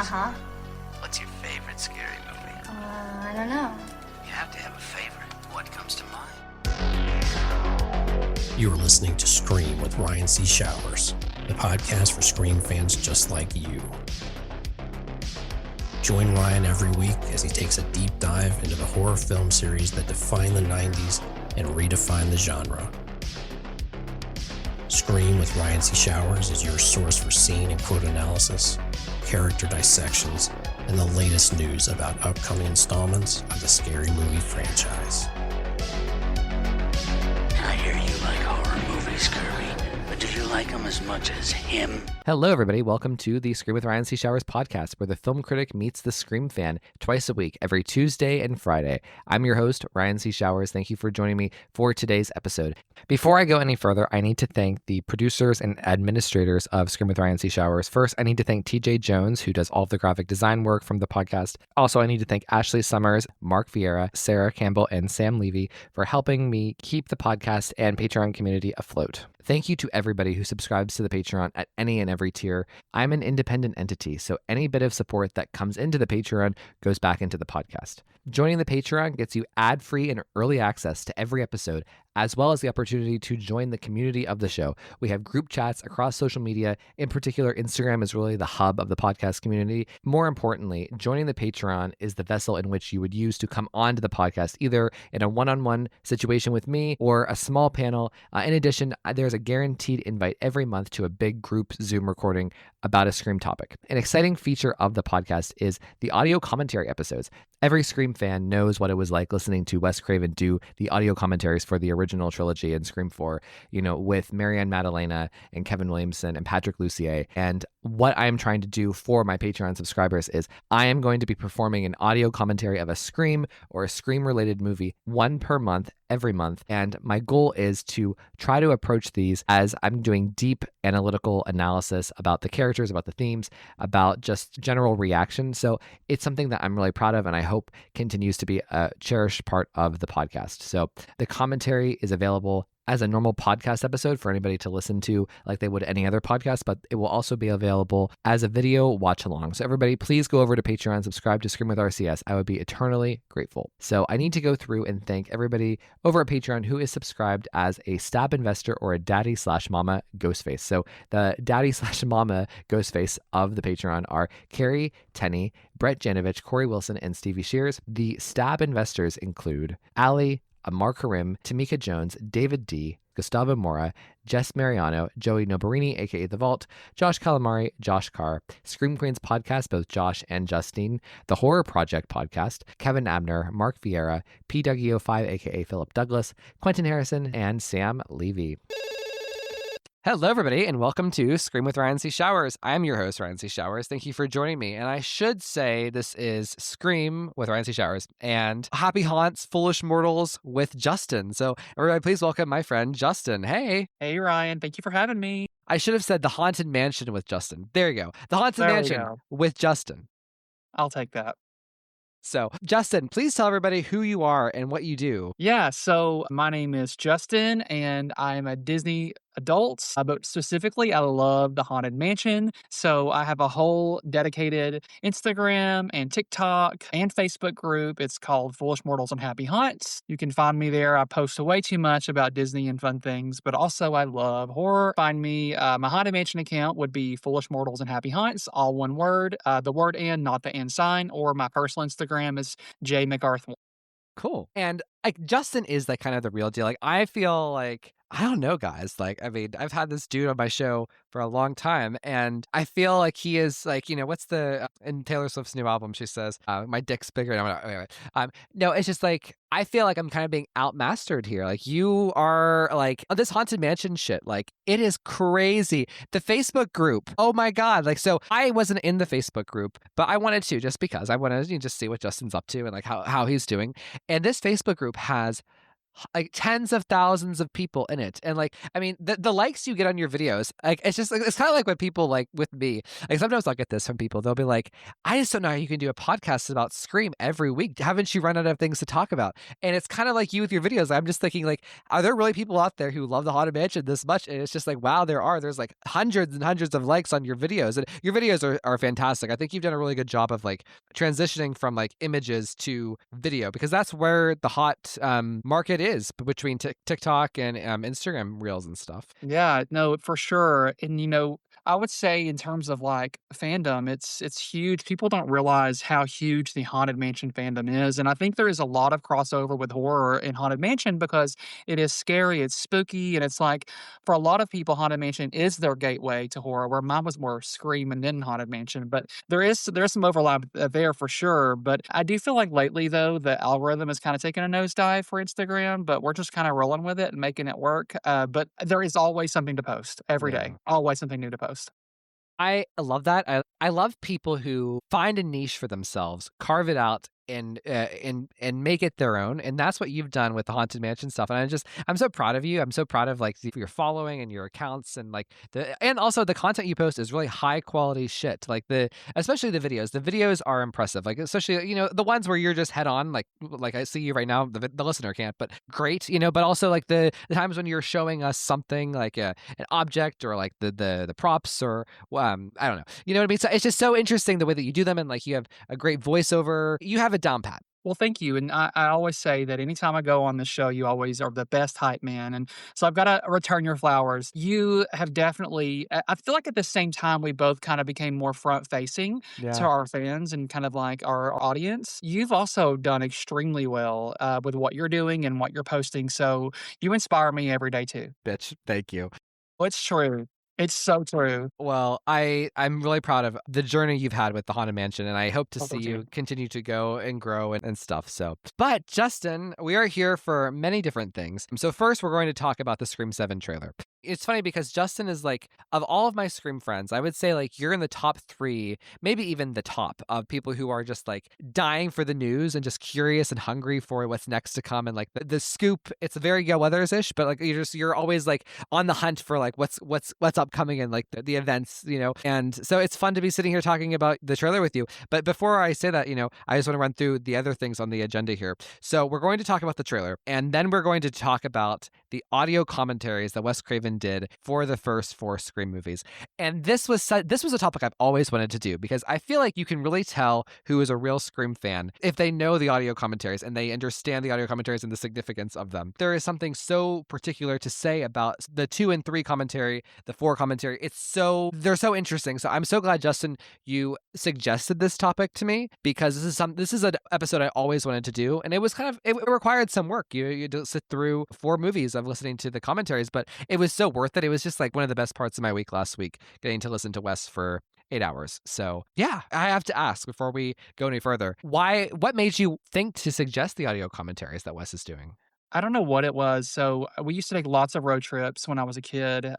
Uh-huh. What's your favorite scary movie? I don't know. You have to have a favorite. What comes to mind? You are listening to Scream with Ryan C. Showers, the podcast for Scream fans just like you. Join Ryan every week as he takes a deep dive into the horror film series that defined the 90s and redefined the genre. Scream with Ryan C. Showers is your source for scene and quote analysis, character dissections, and the latest news about upcoming installments of the Scary Movie franchise. I hear you like horror movies, Kirby, but do you like them as much as him? Hello, everybody. Welcome to the Scream with Ryan C. Showers podcast, where the film critic meets the Scream fan twice a week, every Tuesday and Friday. I'm your host, Ryan C. Showers. Thank you for joining me for today's episode. Before I go any further, I need to thank the producers and administrators of Scream with Ryan C. Showers. First, I need to thank TJ Jones, who does all of the graphic design work from the podcast. Also, I need to thank Ashley Summers, Mark Vieira, Sarah Campbell, and Sam Levy for helping me keep the podcast and Patreon community afloat. Thank you to everybody who subscribes to the Patreon at any and every tier. I'm an independent entity, so any bit of support that comes into the Patreon goes back into the podcast. Joining the Patreon gets you ad-free and early access to every episode, as well as the opportunity to join the community of the show. We have group chats across social media. In particular, Instagram is really the hub of the podcast community. More importantly, joining the Patreon is the vessel in which you would use to come onto the podcast, either in a one-on-one situation with me or a small panel. In addition, there's a guaranteed invite every month to a big group Zoom recording about a Scream topic. An exciting feature of the podcast is the audio commentary episodes. Every Scream fan knows what it was like listening to Wes Craven do the audio commentaries for the original trilogy and Scream 4, with Marianne Maddalena and Kevin Williamson and Patrick Lussier. And what I'm trying to do for my Patreon subscribers is I am going to be performing an audio commentary of a Scream or a Scream-related movie, one per month, every month. And my goal is to try to approach these as I'm doing deep analytical analysis about the characters, about the themes, about just general reaction. So it's something that I'm really proud of and I hope continues to be a cherished part of the podcast. So the commentary is available as a normal podcast episode for anybody to listen to like they would any other podcast, but it will also be available as a video watch along. So everybody, please go over to Patreon, subscribe to Scream with RCS. I would be eternally grateful. So I need to go through and thank everybody over at Patreon who is subscribed as a stab investor or a daddy/mama Ghostface. So the daddy/mama Ghostface of the Patreon are Carrie Tenney, Brett Janovich, Corey Wilson, and Stevie Shears. The stab investors include Allie, Amar Karim, Tamika Jones, David D., Gustavo Mora, Jess Mariano, Joey Nobarini, aka The Vault, Josh Calamari, Josh Carr, Scream Queens podcast, both Josh and Justine, The Horror Project podcast, Kevin Abner, Mark Vieira, PWO5, aka Philip Douglas, Quentin Harrison, and Sam Levy. Hello, everybody, and welcome to Scream with Ryan C. Showers. I'm your host, Ryan C. Showers. Thank you for joining me. And I should say this is Scream with Ryan C. Showers and Happy Haunts, Foolish Mortals with Justin. So everybody, please welcome my friend, Justin. Hey. Hey, Ryan. Thank you for having me. I should have said The Haunted Mansion with Justin. There you go. The Haunted Mansion with Justin. I'll take that. So, Justin, please tell everybody who you are and what you do. Yeah, so my name is Justin, and I'm a Disney adult, but specifically, I love the Haunted Mansion. So I have a whole dedicated Instagram and TikTok and Facebook group. It's called Foolish Mortals and Happy Haunts. You can find me there. I post way too much about Disney and fun things, but also I love horror. Find me, my Haunted Mansion account would be Foolish Mortals and Happy Haunts, all one word, the word and, not the and sign, or my personal Instagram is J McArth. Cool. And Justin is like kind of the real deal. Like I feel like, I don't know, guys. Like, I mean, I've had this dude on my show for a long time, and I feel like he is like, what's the in Taylor Swift's new album? She says, "My dick's bigger." No, it's just like I feel like I'm kind of being outmastered here. Like you are like this Haunted Mansion shit. Like it is crazy. The Facebook group. Oh my god. Like so, I wasn't in the Facebook group, but I wanted to just because I wanted to just see what Justin's up to and like how he's doing. And this Facebook group has like tens of thousands of people in it. And like, I mean, the likes you get on your videos, like it's just like, it's kind of like when people like with me, like sometimes I'll get this from people. They'll be like, I just don't know how you can do a podcast about Scream every week. Haven't you run out of things to talk about? And it's kind of like you with your videos. I'm just thinking like, are there really people out there who love the Haunted Mansion this much? And it's just like, wow, there's like hundreds and hundreds of likes on your videos, and your videos are fantastic. I think you've done a really good job of like transitioning from like images to video, because that's where the hot market is between TikTok and Instagram reels and stuff. Yeah, no, for sure. And I would say in terms of like fandom, it's huge. People don't realize how huge the Haunted Mansion fandom is. And I think there is a lot of crossover with horror in Haunted Mansion because it is scary, it's spooky, and it's like for a lot of people, Haunted Mansion is their gateway to horror, where mine was more Scream and then Haunted Mansion. But there's some overlap there for sure. But I do feel like lately though, the algorithm is kind of taking a nosedive for Instagram, but we're just kind of rolling with it and making it work. But there is always something to post every Yeah. day, always something new to post. I love that. I love people who find a niche for themselves, carve it out, and make it their own. And that's what you've done with the Haunted Mansion stuff. And I'm so proud of you. I'm so proud of like your following and your accounts, and like and also the content you post is really high quality shit. Like especially the videos. The videos are impressive. Like especially the ones where you're just head on, like I see you right now. The listener can't, but great. But also like the times when you're showing us something like an object, or like the props, or I don't know. You know what I mean? So it's just so interesting the way that you do them, and like you have a great voiceover. You have it down pat. Well, thank you. And I always say that anytime I go on the show, you always are the best hype man. And so I've got to return your flowers. You have definitely, I feel like at the same time, we both kind of became more front facing to our fans and kind of like our audience. You've also done extremely well with what you're doing and what you're posting. So you inspire me every day too. Bitch, thank you. Well, it's true. It's so true. Well, I'm really proud of the journey you've had with the Haunted Mansion, and I hope to Oh, see thank you you. continue to go and grow and stuff. So, but Justin, we are here for many different things. So first, we're going to talk about the Scream 7 trailer. It's funny because Justin is like, of all of my Scream friends, I would say like you're in the top 3, maybe even the top of people who are just like dying for the news and just curious and hungry for what's next to come. And like the scoop, it's very Gail Weathers-ish, but like you're always like on the hunt for like what's upcoming and like the events, And so it's fun to be sitting here talking about the trailer with you. But before I say that, I just want to run through the other things on the agenda here. So we're going to talk about the trailer, and then we're going to talk about the audio commentaries that Wes Craven did for the first 4 Scream movies. And this was a topic I've always wanted to do, because I feel like you can really tell who is a real Scream fan if they know the audio commentaries and they understand the audio commentaries and the significance of them. There is something so particular to say about the 2 and 3 commentary, the 4 commentary. They're so interesting. So I'm so glad, Justin, you suggested this topic to me, because this is an episode I always wanted to do, and it was it required some work. You had to sit through 4 movies of listening to the commentaries, but it was so worth it. It was just like one of the best parts of my week last week, getting to listen to Wes for 8 hours. So yeah, I have to ask before we go any further, what made you think to suggest the audio commentaries that Wes is doing? I don't know what it was. So we used to take lots of road trips when I was a kid.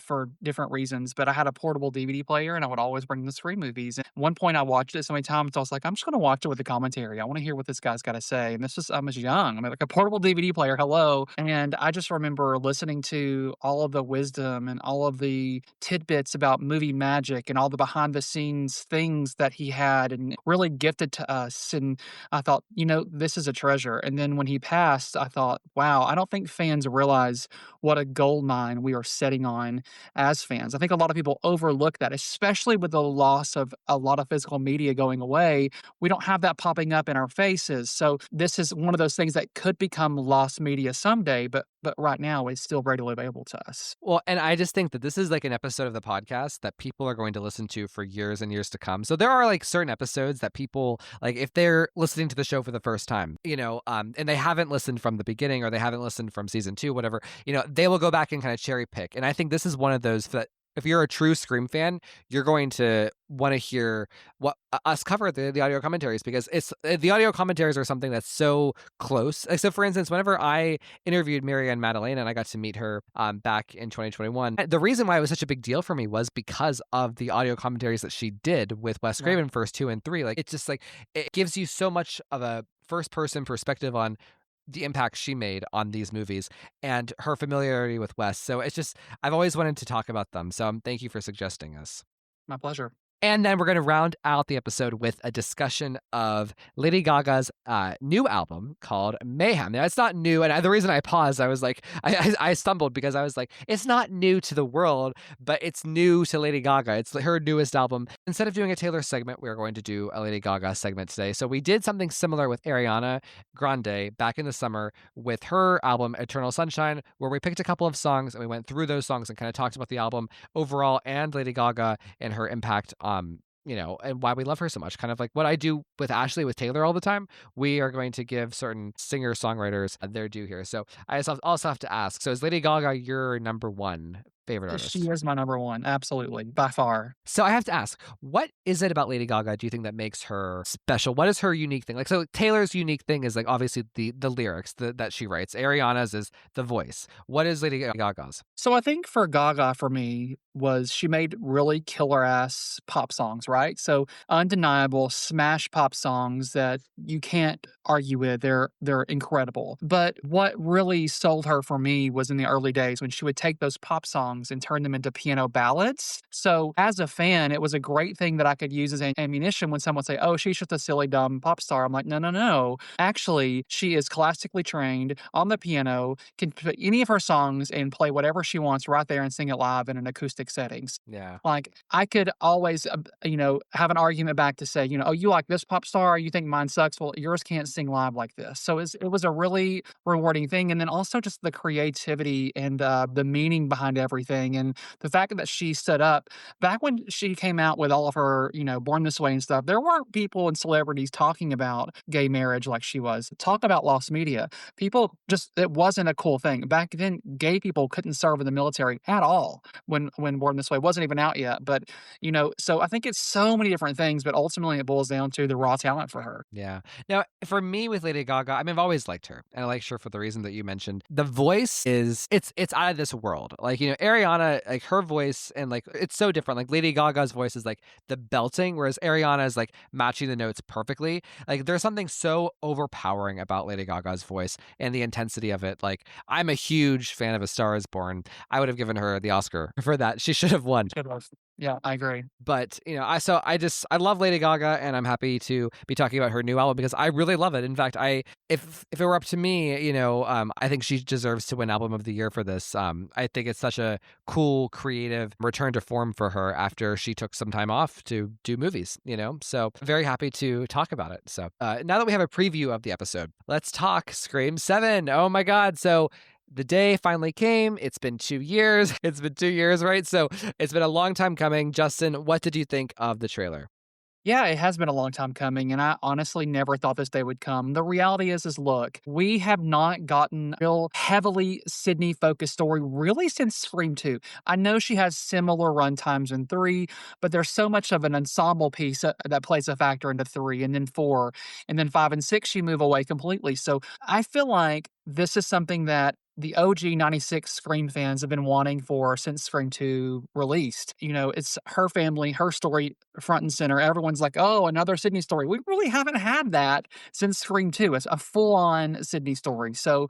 For different reasons, but I had a portable DVD player and I would always bring the Scream movies. At one point, I watched it so many times, I was like, I'm just going to watch it with the commentary. I want to hear what this guy's got to say. And I was young. I mean, like a portable DVD player, hello. And I just remember listening to all of the wisdom and all of the tidbits about movie magic and all the behind the scenes things that he had and really gifted to us. And I thought, this is a treasure. And then when he passed, I thought, wow, I don't think fans realize what a gold mine we are setting on as fans. I think a lot of people overlook that, especially with the loss of a lot of physical media going away. We don't have that popping up in our faces. So this is one of those things that could become lost media someday, but right now it's still readily available to us. Well, and I just think that this is like an episode of the podcast that people are going to listen to for years and years to come. So there are like certain episodes that people, like if they're listening to the show for the first time, and they haven't listened from the beginning, or they haven't listened from season 2, whatever, they will go back and kind of cherry pick. And I think this is one of those that if you're a true Scream fan, you're going to want to hear what us cover the audio commentaries, because the audio commentaries are something that's so close. So for instance, whenever I interviewed Marianne Madeleine and I got to meet her back in 2021, the reason why it was such a big deal for me was because of the audio commentaries that she did with Wes Craven, first 2 and 3. Like it's just like it gives you so much of a first person perspective on the impact she made on these movies and her familiarity with Wes. So it's just, I've always wanted to talk about them. So thank you for suggesting this. My pleasure. And then we're going to round out the episode with a discussion of Lady Gaga's new album called Mayhem. Now, it's not new. And the reason I paused, I was like, I stumbled because I was like, it's not new to the world, but it's new to Lady Gaga. It's her newest album. Instead of doing a Taylor segment, we're going to do a Lady Gaga segment today. So we did something similar with Ariana Grande back in the summer with her album Eternal Sunshine, where we picked a couple of songs and we went through those songs and kind of talked about the album overall and Lady Gaga and her impact and why we love her so much. Kind of like what I do with Ashley, with Taylor all the time. We are going to give certain singer-songwriters their due here. So I also have to ask, so is Lady Gaga your number one favorite artist? She is my number one, absolutely, by far. So I have to ask, what is it about Lady Gaga do you think that makes her special? What is her unique thing? Like, so Taylor's unique thing is like obviously the lyrics that she writes. Ariana's is the voice. What is Lady Gaga's? So I think for Gaga, for me, was she made really killer ass pop songs, right? So undeniable smash pop songs that you can't argue with. They're incredible. But what really sold her for me was in the early days when she would take those pop songs and turn them into piano ballads. So as a fan, it was a great thing that I could use as ammunition when someone would say, oh, she's just a silly, dumb pop star. I'm like, no. Actually, she is classically trained on the piano, can put any of her songs and play whatever she wants right there and sing it live in an acoustic settings. Yeah. Like I could always, have an argument back to say, oh, you like this pop star, you think mine sucks. Well, yours can't sing live like this. So it was a really rewarding thing. And then also just the creativity and the meaning behind everything. And the fact that she stood up back when she came out with all of her, Born This Way and stuff, there weren't people and celebrities talking about gay marriage like she was. Talk about lost media. People it wasn't a cool thing. Back then, gay people couldn't serve in the military at all when Born This Way wasn't even out yet. But, so I think it's so many different things, but ultimately it boils down to the raw talent for her. Yeah. Now, for me with Lady Gaga, I mean, I've always liked her. And I like her for the reason that you mentioned. The voice it's out of this world. Like, Ariana, like her voice and like, it's so different. Like Lady Gaga's voice is like the belting, whereas Ariana is like matching the notes perfectly. Like there's something so overpowering about Lady Gaga's voice and the intensity of it. Like I'm a huge fan of A Star Is Born. I would have given her the Oscar for that. She should have won. Yeah, I agree. But, I love Lady Gaga and I'm happy to be talking about her new album because I really love it. In fact, if it were up to me, I think she deserves to win Album of the Year for this. I think it's such a cool, creative return to form for her after she took some time off to do movies, So very happy to talk about it. So now that we have a preview of the episode, let's talk Scream 7. Oh my God. So the day finally came. It's been 2 years. It's been 2 years, right? So it's been a long time coming. Justin, what did you think of the trailer? Yeah, it has been a long time coming, and I honestly never thought this day would come. The reality is look, we have not gotten a real heavily Sydney-focused story really since Scream 2. I know she has similar run times in 3, but there's so much of an ensemble piece that plays a factor into 3, and then 4, and then 5 and 6, you move away completely. So I feel like this is something that the OG 96 Scream fans have been wanting for since Scream 2 released. It's her family, her story front and center. Everyone's like, oh, another Sydney story. We really haven't had that since Scream 2. It's a full-on Sydney story. So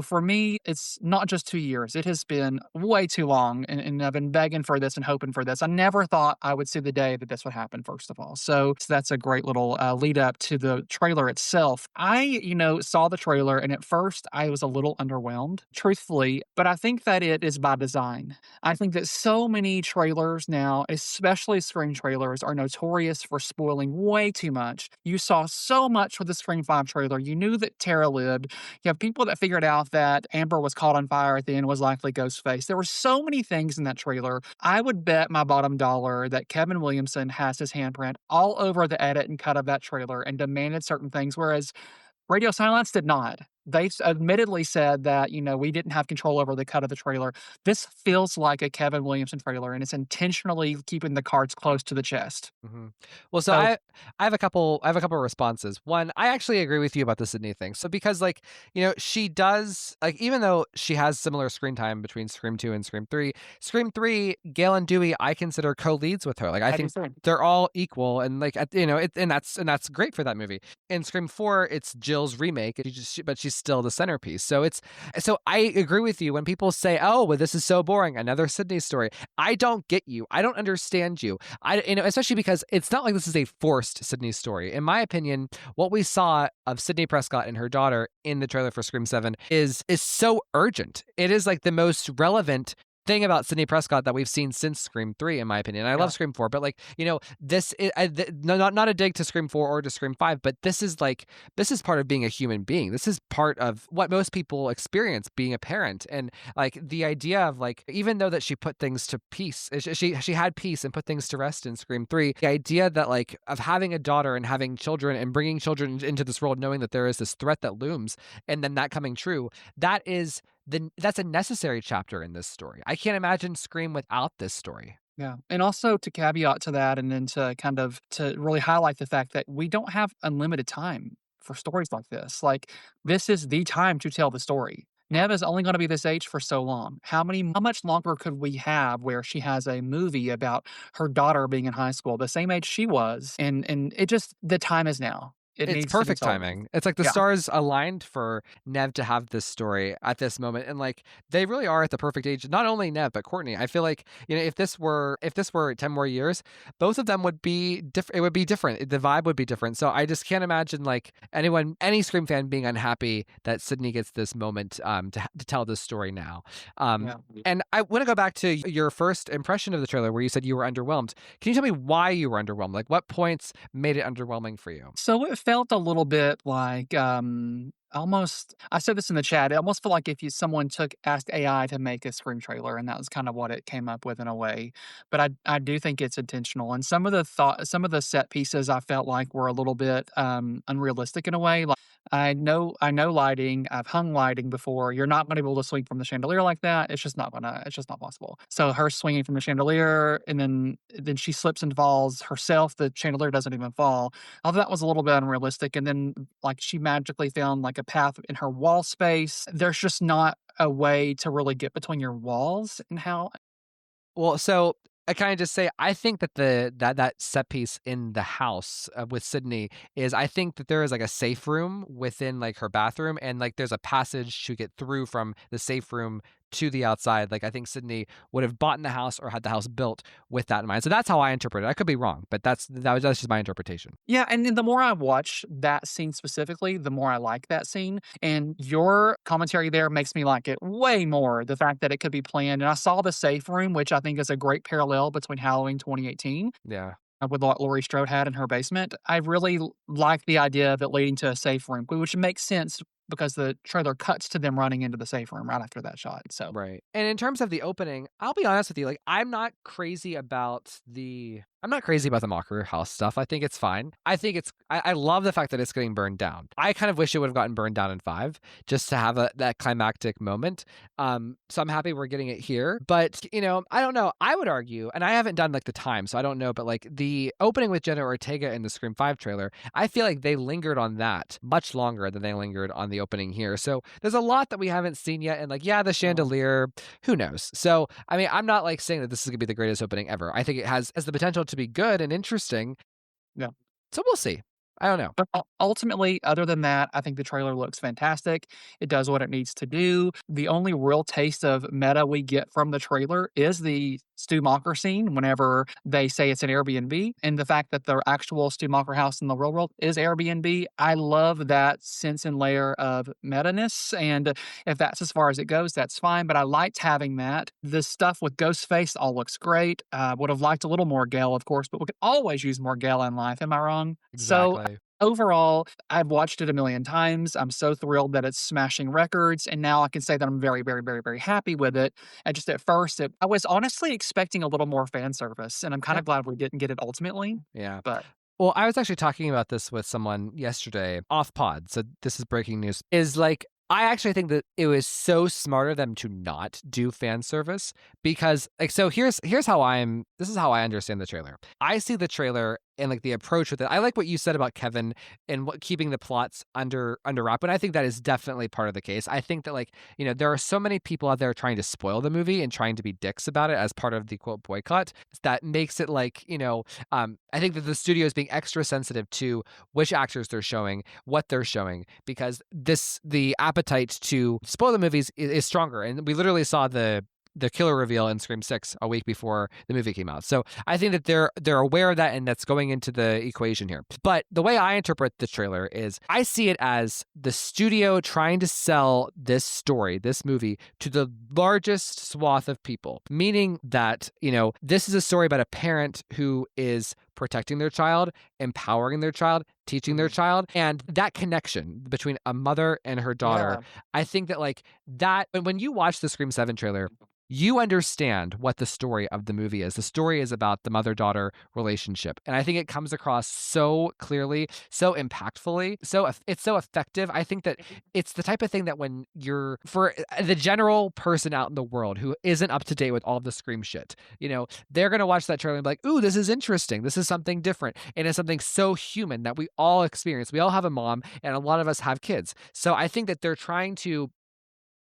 for me, it's not just 2 years. It has been way too long, and I've been begging for this and hoping for this. I never thought I would see the day that this would happen, first of all. So that's a great little lead up to the trailer itself. I, saw the trailer, and at first I was a little underwhelmed, truthfully, but I think that it is by design. I think that so many trailers now, especially Scream trailers, are notorious for spoiling way too much. You saw so much with the Scream 5 trailer. You knew that Tara lived. You have people that figured out that Amber was caught on fire at the end was likely Ghostface. There were so many things in that trailer. I would bet my bottom dollar that Kevin Williamson has his handprint all over the edit and cut of that trailer and demanded certain things, whereas Radio Silence did not. They admittedly said that, we didn't have control over the cut of the trailer. This feels like a Kevin Williamson trailer, and it's intentionally keeping the cards close to the chest. Mm-hmm. Well, so I have a couple of responses. One, I actually agree with you about the Sydney thing. So because she does, even though she has similar screen time between Scream 2 and Scream 3, Gail and Dewey, I consider co-leads with her. I think they're all equal, and and that's great for that movie. In Scream 4, it's Jill's remake, but she's still the centerpiece. So I agree with you when people say, "Oh, well, this is so boring, another Sydney story." I don't get you. I don't understand you. Especially because it's not like this is a forced Sydney story. In my opinion, what we saw of Sydney Prescott and her daughter in the trailer for Scream 7 is so urgent. It is like the most relevant thing about Sydney Prescott that we've seen since Scream 3, in my opinion. I love Scream 4, but like, this is not a dig to Scream 4 or to Scream 5, but this is part of being a human being. This is part of what most people experience being a parent. And like the idea of like, even though that she put things to peace, she had peace and put things to rest in Scream 3, the idea that like of having a daughter and having children and bringing children into this world, knowing that there is this threat that looms, and then that coming true, that's a necessary chapter in this story. I can't imagine Scream without this story. Yeah. And also to caveat to that, and then to kind of to really highlight the fact that we don't have unlimited time for stories like this. Like, this is the time to tell the story. Neb is only going to be this age for so long. How much longer could we have where she has a movie about her daughter being in high school, the same age she was, and it just, the time is now. It It's needs to be perfect told. timing. It's like the Yeah. stars aligned for Nev to have this story at this moment, and like they really are at the perfect age. Not only Nev, but Courtney. I feel like if this were 10 more years, both of them would be different. It would be different. The vibe would be different. So I just can't imagine like any Scream fan being unhappy that Sydney gets this moment to tell this story now. Yeah. And I want to go back to your first impression of the trailer, where you said you were underwhelmed. Can you tell me why you were underwhelmed? Like, what points made it underwhelming for you? So it felt a little bit like almost, I said this in the chat, it almost felt like if someone asked AI to make a Scream trailer, and that was kind of what it came up with in a way. But I do think it's intentional, and some of the set pieces I felt like were a little bit unrealistic in a way. Like, I know lighting. I've hung lighting before. You're not going to be able to swing from the chandelier like that. It's just not possible. So her swinging from the chandelier, and then she slips and falls herself. The chandelier doesn't even fall. Although that was a little bit unrealistic. And then like she magically found like a path in her wall space. There's just not a way to really get between your walls and how. Well, so I kind of just say I think that that set piece in the house with Sydney is, I think that there is like a safe room within like her bathroom, and like there's a passage to get through from the safe room to the outside. Like I think Sydney would have bought in the house or had the house built with that in mind. So that's how I interpret it. I could be wrong, but that's just my interpretation. Yeah, and then the more I watch that scene specifically, the more I like that scene. And your commentary there makes me like it way more. The fact that it could be planned. And I saw the safe room, which I think is a great parallel between Halloween 2018 Yeah. with what Laurie Strode had in her basement. I really like the idea of it leading to a safe room, which makes sense because the trailer cuts to them running into the safe room right after that shot. So Right. And in terms of the opening, I'll be honest with you, like I'm not crazy about the Mocker House stuff. I think it's fine. I love the fact that it's getting burned down. I kind of wish it would have gotten burned down in 5 just to have that climactic moment. So I'm happy we're getting it here. But, I don't know. I would argue, and I haven't done like the time, so I don't know, but like the opening with Jenna Ortega in the Scream 5 trailer, I feel like they lingered on that much longer than they lingered on the opening here. So there's a lot that we haven't seen yet. And like, yeah, the chandelier, who knows? So, I mean, I'm not like saying that this is going to be the greatest opening ever. I think it has the potential to be good and interesting. yeah. So we'll see. I don't know. But ultimately, other than that, I think the trailer looks fantastic. It does what it needs to do. The only real taste of meta we get from the trailer is the Stu Macher scene whenever they say it's an Airbnb, and the fact that the actual Stu Macher house in the real world is Airbnb. I love that sense and layer of meta-ness, and if that's as far as it goes, that's fine, but I liked having that. The stuff with Ghostface all looks great. Would have liked a little more Gale, of course, but we could always use more Gale in life. Am I wrong? So Exactly. overall, I've watched it a million times. I'm so thrilled that it's smashing records, and now I can say that I'm very, very, very, very happy with it. And just at first, I was honestly expecting a little more fan service, and I'm kind of glad we didn't get it ultimately. Yeah. But Well, I was actually talking about this with someone yesterday off pod. So this is breaking news. Is like, I actually think that it was so smart of them to not do fan service, because like, so this is how I understand the trailer. I see the trailer and like the approach with it. I like what you said about Kevin and what keeping the plots under wrap, and I think that is definitely part of the case. I think that like, there are so many people out there trying to spoil the movie and trying to be dicks about it as part of the quote boycott that makes it like, I think that the studio is being extra sensitive to which actors they're showing, what they're showing, because the appetite to spoil the movies is stronger. And we literally saw the killer reveal in Scream 6 a week before the movie came out. So I think that they're aware of that, and that's going into the equation here. But the way I interpret the trailer is I see it as the studio trying to sell this story, this movie, to the largest swath of people, meaning that, this is a story about a parent who is protecting their child, empowering their child, teaching their child, and that connection between a mother and her daughter. Yeah. I think that like that when you watch the Scream 7 trailer, you understand what the story of the movie is. The story is about the mother-daughter relationship. And I think it comes across so clearly, so impactfully, it's so effective. I think that it's the type of thing that when for the general person out in the world who isn't up to date with all of the Scream shit, they're going to watch that trailer and be like, ooh, this is interesting. This is something different. And it's something so human that we all experience. We all have a mom, and a lot of us have kids. So I think that they're trying to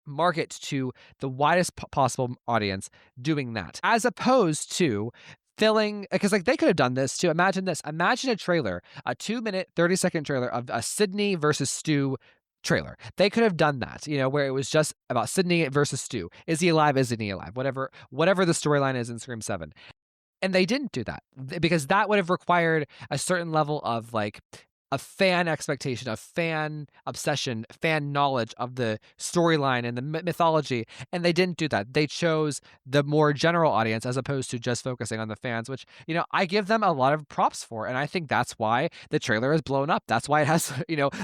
market to the widest possible audience doing that, as opposed to filling, because like they could have done this too. Imagine a trailer, a 2-minute 30-second trailer of a Sydney versus Stu trailer. They could have done that, where it was just about Sydney versus Stu. Is he alive? Isn't he alive? Whatever the storyline is in Scream 7. And they didn't do that because that would have required a certain level of like a fan expectation, a fan obsession, fan knowledge of the storyline and the mythology. And they didn't do that. They chose the more general audience as opposed to just focusing on the fans, which, I give them a lot of props for. And I think that's why the trailer is blown up. That's why it has,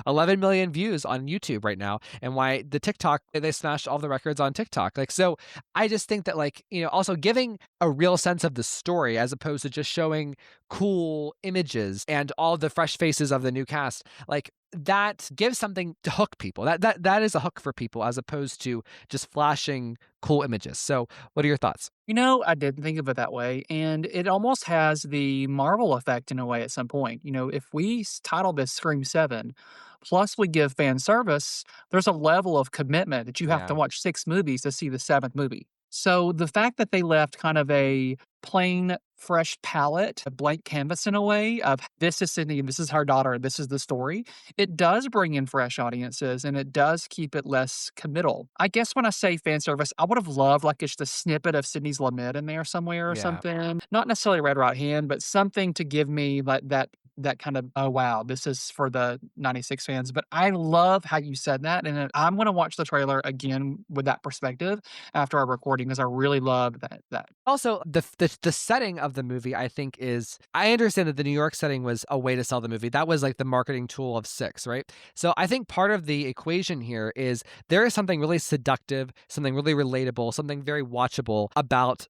11 million views on YouTube right now. And why the TikTok, they smashed all the records on TikTok. Like, so I just think that like, also giving a real sense of the story as opposed to just showing cool images and all the fresh faces of the new cast, like that gives something to hook people. That is a hook for people as opposed to just flashing cool images. So what are your thoughts? I didn't think of it that way. And it almost has the Marvel effect in a way at some point. If we title this Scream 7, plus we give fan service, there's a level of commitment that you have to watch 6 movies to see the 7th movie. So the fact that they left kind of a plain, fresh palette, a blank canvas in a way of this is Sydney, this is her daughter, this is the story, it does bring in fresh audiences and it does keep it less committal. I guess when I say fan service, I would have loved like just a snippet of Sydney's lament in there somewhere or something. Not necessarily Red Right Hand, but something to give me like that kind of, oh wow, this is for the 96 fans. But I love how you said that. And I'm going to watch the trailer again with that perspective after our recording because I really love that. Also, the setting of the movie, I think I understand that the New York setting was a way to sell the movie. That was like the marketing tool of 6, right? So I think part of the equation here is there is something really seductive, something really relatable, something very watchable about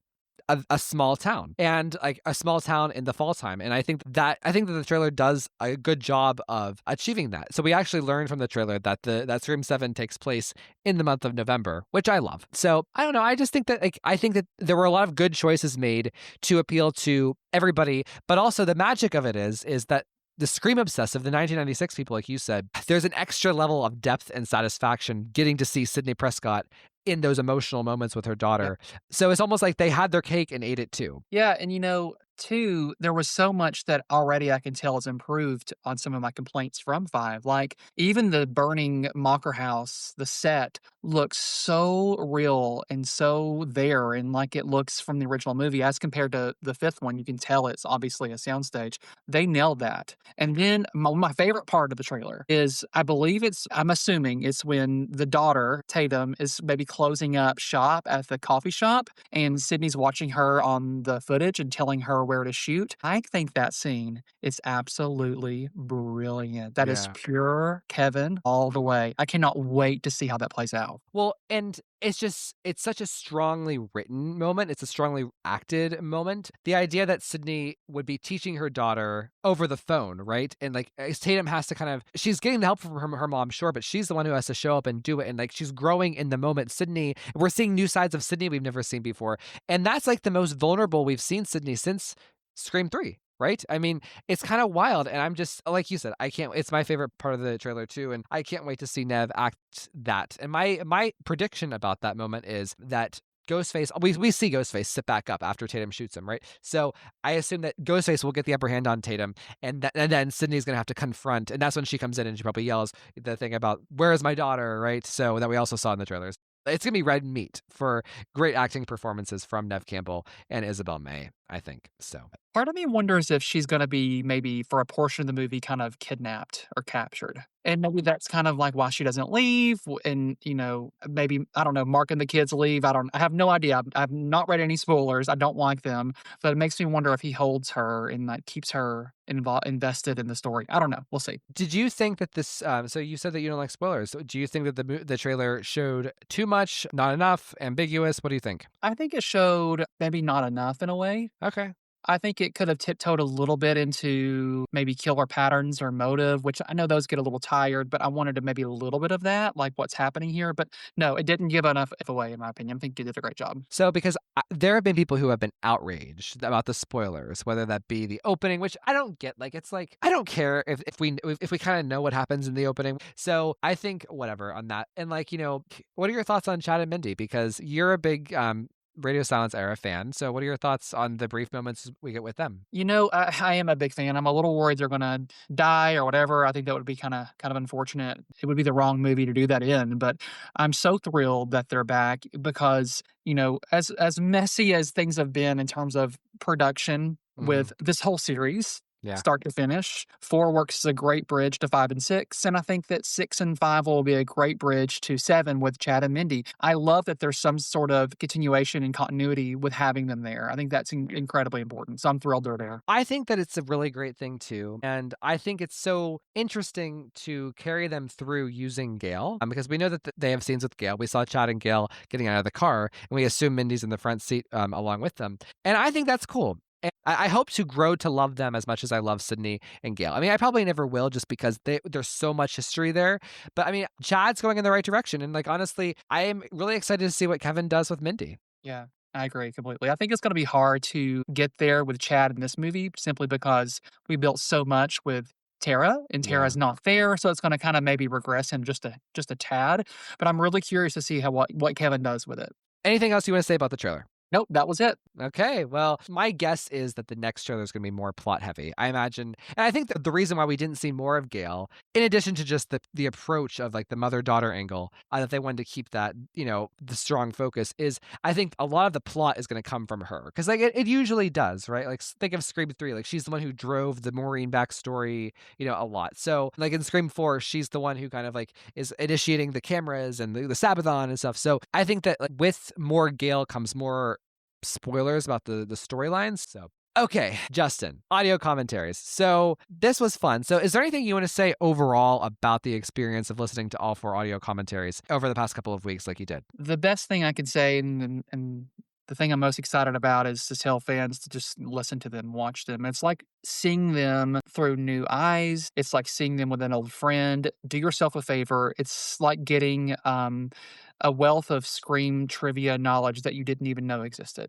a small town, and like a small town in the fall time. And I think that the trailer does a good job of achieving that. So we actually learned from the trailer that that Scream 7 takes place in the month of November, which I love. So I don't know. I just think that I think that there were a lot of good choices made to appeal to everybody, but also the magic of it is that the Scream obsessive, the 1996 people, like you said, there's an extra level of depth and satisfaction getting to see Sidney Prescott in those emotional moments with her daughter. Yeah. So it's almost like they had their cake and ate it too. Yeah. And too, there was so much that already I can tell is improved on some of my complaints from 5. Like even the burning Mocker house, the set looks so real and so there, and like it looks from the original movie as compared to the 5th one. You can tell it's obviously a soundstage. They nailed that. And then my favorite part of the trailer is, I'm assuming it's when the daughter, Tatum, is maybe closing up shop at the coffee shop and Sydney's watching her on the footage and telling her where to shoot. I think that scene is absolutely brilliant. That is pure Kevin all the way. I cannot wait to see how that plays out. Well, and it's such a strongly written moment. It's a strongly acted moment. The idea that Sydney would be teaching her daughter over the phone, right? And like Tatum has to she's getting the help from her mom, sure, but she's the one who has to show up and do it. And like she's growing in the moment. We're seeing new sides of Sydney we've never seen before. And that's like the most vulnerable we've seen Sydney since Scream 3. right? I mean, it's kind of wild. And I'm just, like you said, I can't, it's my favorite part of the trailer too. And I can't wait to see Nev act that. And my prediction about that moment is that Ghostface, we see Ghostface sit back up after Tatum shoots him, right? So I assume that Ghostface will get the upper hand on Tatum, and then Sydney's gonna have to confront, and that's when she comes in and she probably yells the thing about "Where is my daughter?" Right? So that we also saw in the trailers. It's gonna be red meat for great acting performances from Nev Campbell and Isabel May, I think. So Part of me wonders if she's gonna be maybe for a portion of the movie kind of kidnapped or captured. And maybe that's kind of like why she doesn't leave and, maybe, I don't know, Mark and the kids leave. I have no idea. I've not read any spoilers. I don't like them. But it makes me wonder if he holds her and like keeps her invested in the story. I don't know. We'll see. did you think that this? So you said that you don't like spoilers. So do you think that the trailer showed too much, not enough, ambiguous? What do you think? I think it showed maybe not enough in a way. Okay. I think it could have tiptoed a little bit into maybe killer patterns or motive, which I know those get a little tired, but I wanted to maybe a little bit of that, like what's happening here. But no, it didn't give enough away, in my opinion. I think you did a great job. So, because there have been people who have been outraged about the spoilers, whether that be the opening, which I don't get. Like, it's like I don't care if we kind of know what happens in the opening. So I think whatever on that. And like what are your thoughts on Chad and Mindy? Because you're a big Radio Silence era fan. So what are your thoughts on the brief moments we get with them? I am a big fan. I'm a little worried they're going to die or whatever. I think that would be kind of unfortunate. It would be the wrong movie to do that in. But I'm so thrilled that they're back because as messy as things have been in terms of production with this whole series, Yeah. start to finish. 4 works as a great bridge to 5 and 6, and I think that 6 and 5 will be a great bridge to 7 with Chad and Mindy. I love that there's some sort of continuation and continuity with having them there. I think that's incredibly important, so I'm thrilled they're there. I think that it's a really great thing too. And I think it's so interesting to carry them through using Gail because we know that they have scenes with Gail. We saw Chad and Gail getting out of the car, and we assume Mindy's in the front seat along with them. And I think that's cool. And I hope to grow to love them as much as I love Sydney and Gail. I mean, I probably never will just because there's so much history there. But I mean, Chad's going in the right direction. And like, honestly, I am really excited to see what Kevin does with Mindy. Yeah, I agree completely. I think it's going to be hard to get there with Chad in this movie simply because we built so much with Tara, and Tara's not there, so it's going to kind of maybe regress him just a tad. But I'm really curious to see what Kevin does with it. Anything else you want to say about the trailer? Nope, that was it. Okay, well, my guess is that the next trailer is going to be more plot heavy. I imagine, and I think that the reason why we didn't see more of Gail, in addition to just the approach of like the mother-daughter angle, that they wanted to keep that, the strong focus, is I think a lot of the plot is going to come from her. Because like it usually does, right? Like think of Scream 3, like she's the one who drove the Maureen backstory, a lot. So like in Scream 4, she's the one who kind of like is initiating the cameras and the Sabathon and stuff. So I think that like with more Gail comes more spoilers about the storylines. So okay, Justin, audio commentaries. So this was fun. So is there anything you want to say overall about the experience of listening to all 4 audio commentaries over the past couple of weeks like you did? The best thing I can say and the thing I'm most excited about is to tell fans to just listen to them, watch them. It's like seeing them through new eyes. It's like seeing them with an old friend. Do yourself a favor. It's like getting a wealth of Scream trivia knowledge that you didn't even know existed.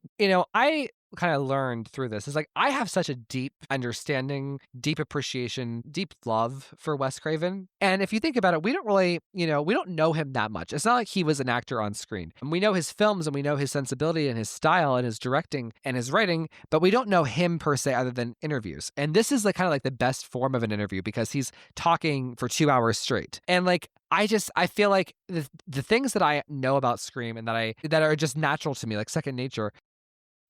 I kind of learned through this is like I have such a deep understanding, deep appreciation, deep love for Wes Craven. And if you think about it, we don't really, we don't know him that much. It's not like he was an actor on screen. And we know his films and we know his sensibility and his style and his directing and his writing, but we don't know him per se other than interviews. And this is like kind of like the best form of an interview because he's talking for 2 hours straight. And like I feel like the things that I know about Scream and that are just natural to me, like second nature,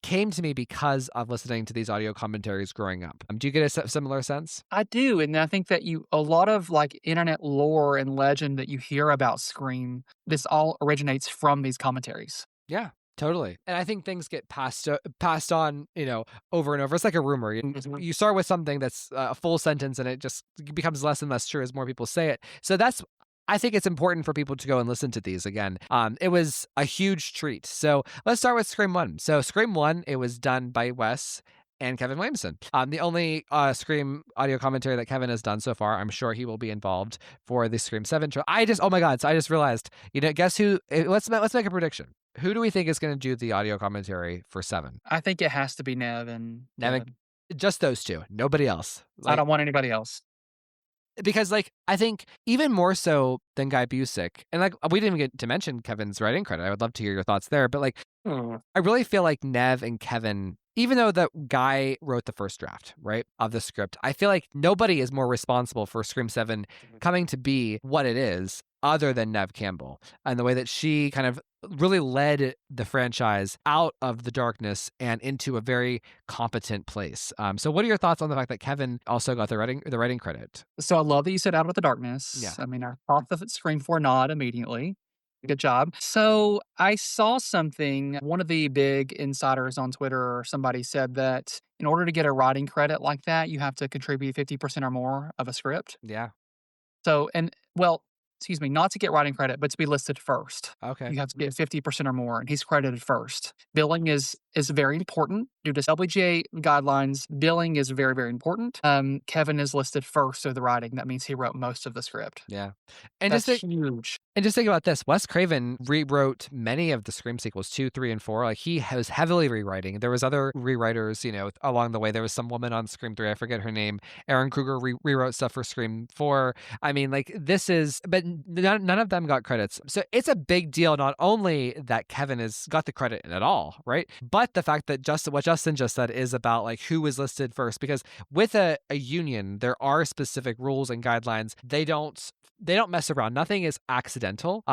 came to me because of listening to these audio commentaries growing up. Do you get a similar sense? I do, and I think that a lot of like internet lore and legend that you hear about Scream, this all originates from these commentaries. Yeah. Totally. And I think things get passed on, over and over. It's like a rumor. You start with something that's a full sentence and it just becomes less and less true as more people say it. So I think it's important for people to go and listen to these again. It was a huge treat. So let's start with Scream 1. So Scream 1, it was done by Wes and Kevin Williamson. The only Scream audio commentary that Kevin has done so far. I'm sure he will be involved for the Scream 7 show. Oh my God. So I just realized, guess who, let's make a prediction. Who do we think is going to do the audio commentary for 7? I think it has to be Nev and Nev Just those two, nobody else. I don't want anybody else. Because, like, I think even more so than Guy Busick, and, like, we didn't even get to mention Kevin's writing credit. I would love to hear your thoughts there. But, like, I really feel like Nev and Kevin, even though the guy wrote the first draft, right, of the script, I feel like nobody is more responsible for Scream 7 coming to be what it is other than Nev Campbell, and the way that she kind of really led the franchise out of the darkness and into a very competent place. So what are your thoughts on the fact that Kevin also got the writing credit? So I love that you said Out of the Darkness. Yeah. I mean, I thought the Scream 4 nod immediately. Good job. So I saw something, one of the big insiders on Twitter or somebody said that in order to get a writing credit like that, you have to contribute 50% or more of a script. Yeah. So, well, excuse me, not to get writing credit, but to be listed first. Okay. You have to get 50% or more, and he's credited first. Billing is very important due to WGA guidelines. Billing is very, very important. Kevin is listed first of the writing. That means he wrote most of the script. Yeah. And That's just huge. And just think about this. Wes Craven rewrote many of the Scream sequels, 2, 3, and 4. Like, he was heavily rewriting. There was other rewriters, along the way. There was some woman on Scream 3. I forget her name. Aaron Kruger rewrote stuff for Scream 4. I mean, like, but none of them got credits. So it's a big deal, not only that Kevin has got the credit at all, right? But the fact that what Justin just said is about, like, who was listed first. Because with a union, there are specific rules and guidelines. They don't mess around. Nothing is accidental.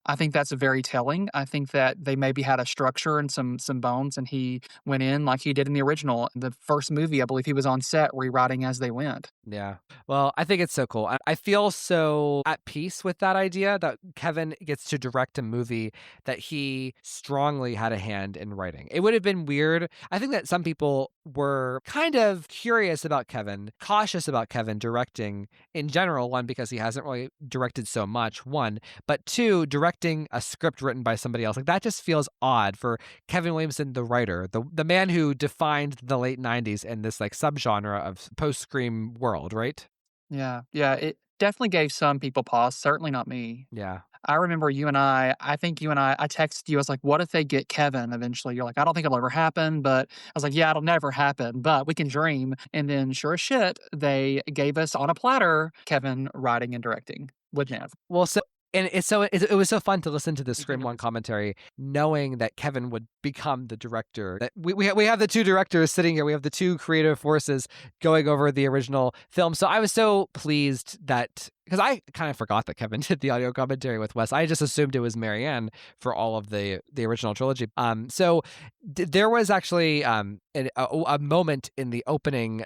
I think that's very telling. I think that they maybe had a structure and some bones, and he went in like he did in the original. The first movie, I believe he was on set rewriting as they went. Yeah. Well, I think it's so cool. I feel so at peace with that idea that Kevin gets to direct a movie that he strongly had a hand in writing. It would have been weird. I think that some people were kind of curious about Kevin, cautious about Kevin directing in general. One, because he hasn't really directed so much, one, but two, directing a script written by somebody else. Like, that just feels odd for Kevin Williamson, the writer, the man who defined the late 90s in this, like, subgenre of post-Scream world, right? Yeah. It definitely gave some people pause. Certainly not me. Yeah. I remember I texted you, I was like, what if they get Kevin eventually? You're like, I don't think it'll ever happen. But I was like, yeah, it'll never happen, but we can dream. And then sure as shit, they gave us on a platter Kevin writing and directing with Nev. Well, it was so fun to listen to the Scream 1 commentary, knowing that Kevin would become the director. That we have the two directors sitting here. We have the two creative forces going over the original film. So I was so pleased that, because I kind of forgot that Kevin did the audio commentary with Wes. I just assumed it was Marianne for all of the original trilogy. So there was actually a moment in the opening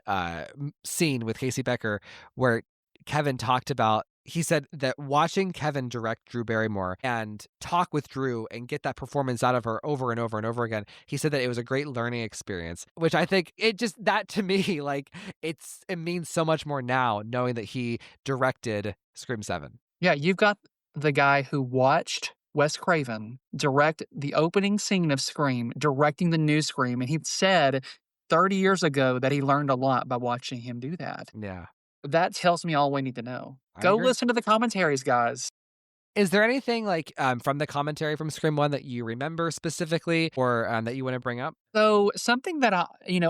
scene with Casey Becker where Kevin talked about, he said that watching Kevin direct Drew Barrymore and talk with Drew and get that performance out of her over and over and over again, he said that it was a great learning experience, which I think that to me, like, it means so much more now knowing that he directed Scream 7. Yeah, you've got the guy who watched Wes Craven direct the opening scene of Scream, directing the new Scream, and he said 30 years ago that he learned a lot by watching him do that. Yeah. That tells me all we need to know. I Go agree. listen to the commentaries, guys. Is there anything, like, from the commentary from Scream 1 that you remember specifically, or that you want to bring up? So something that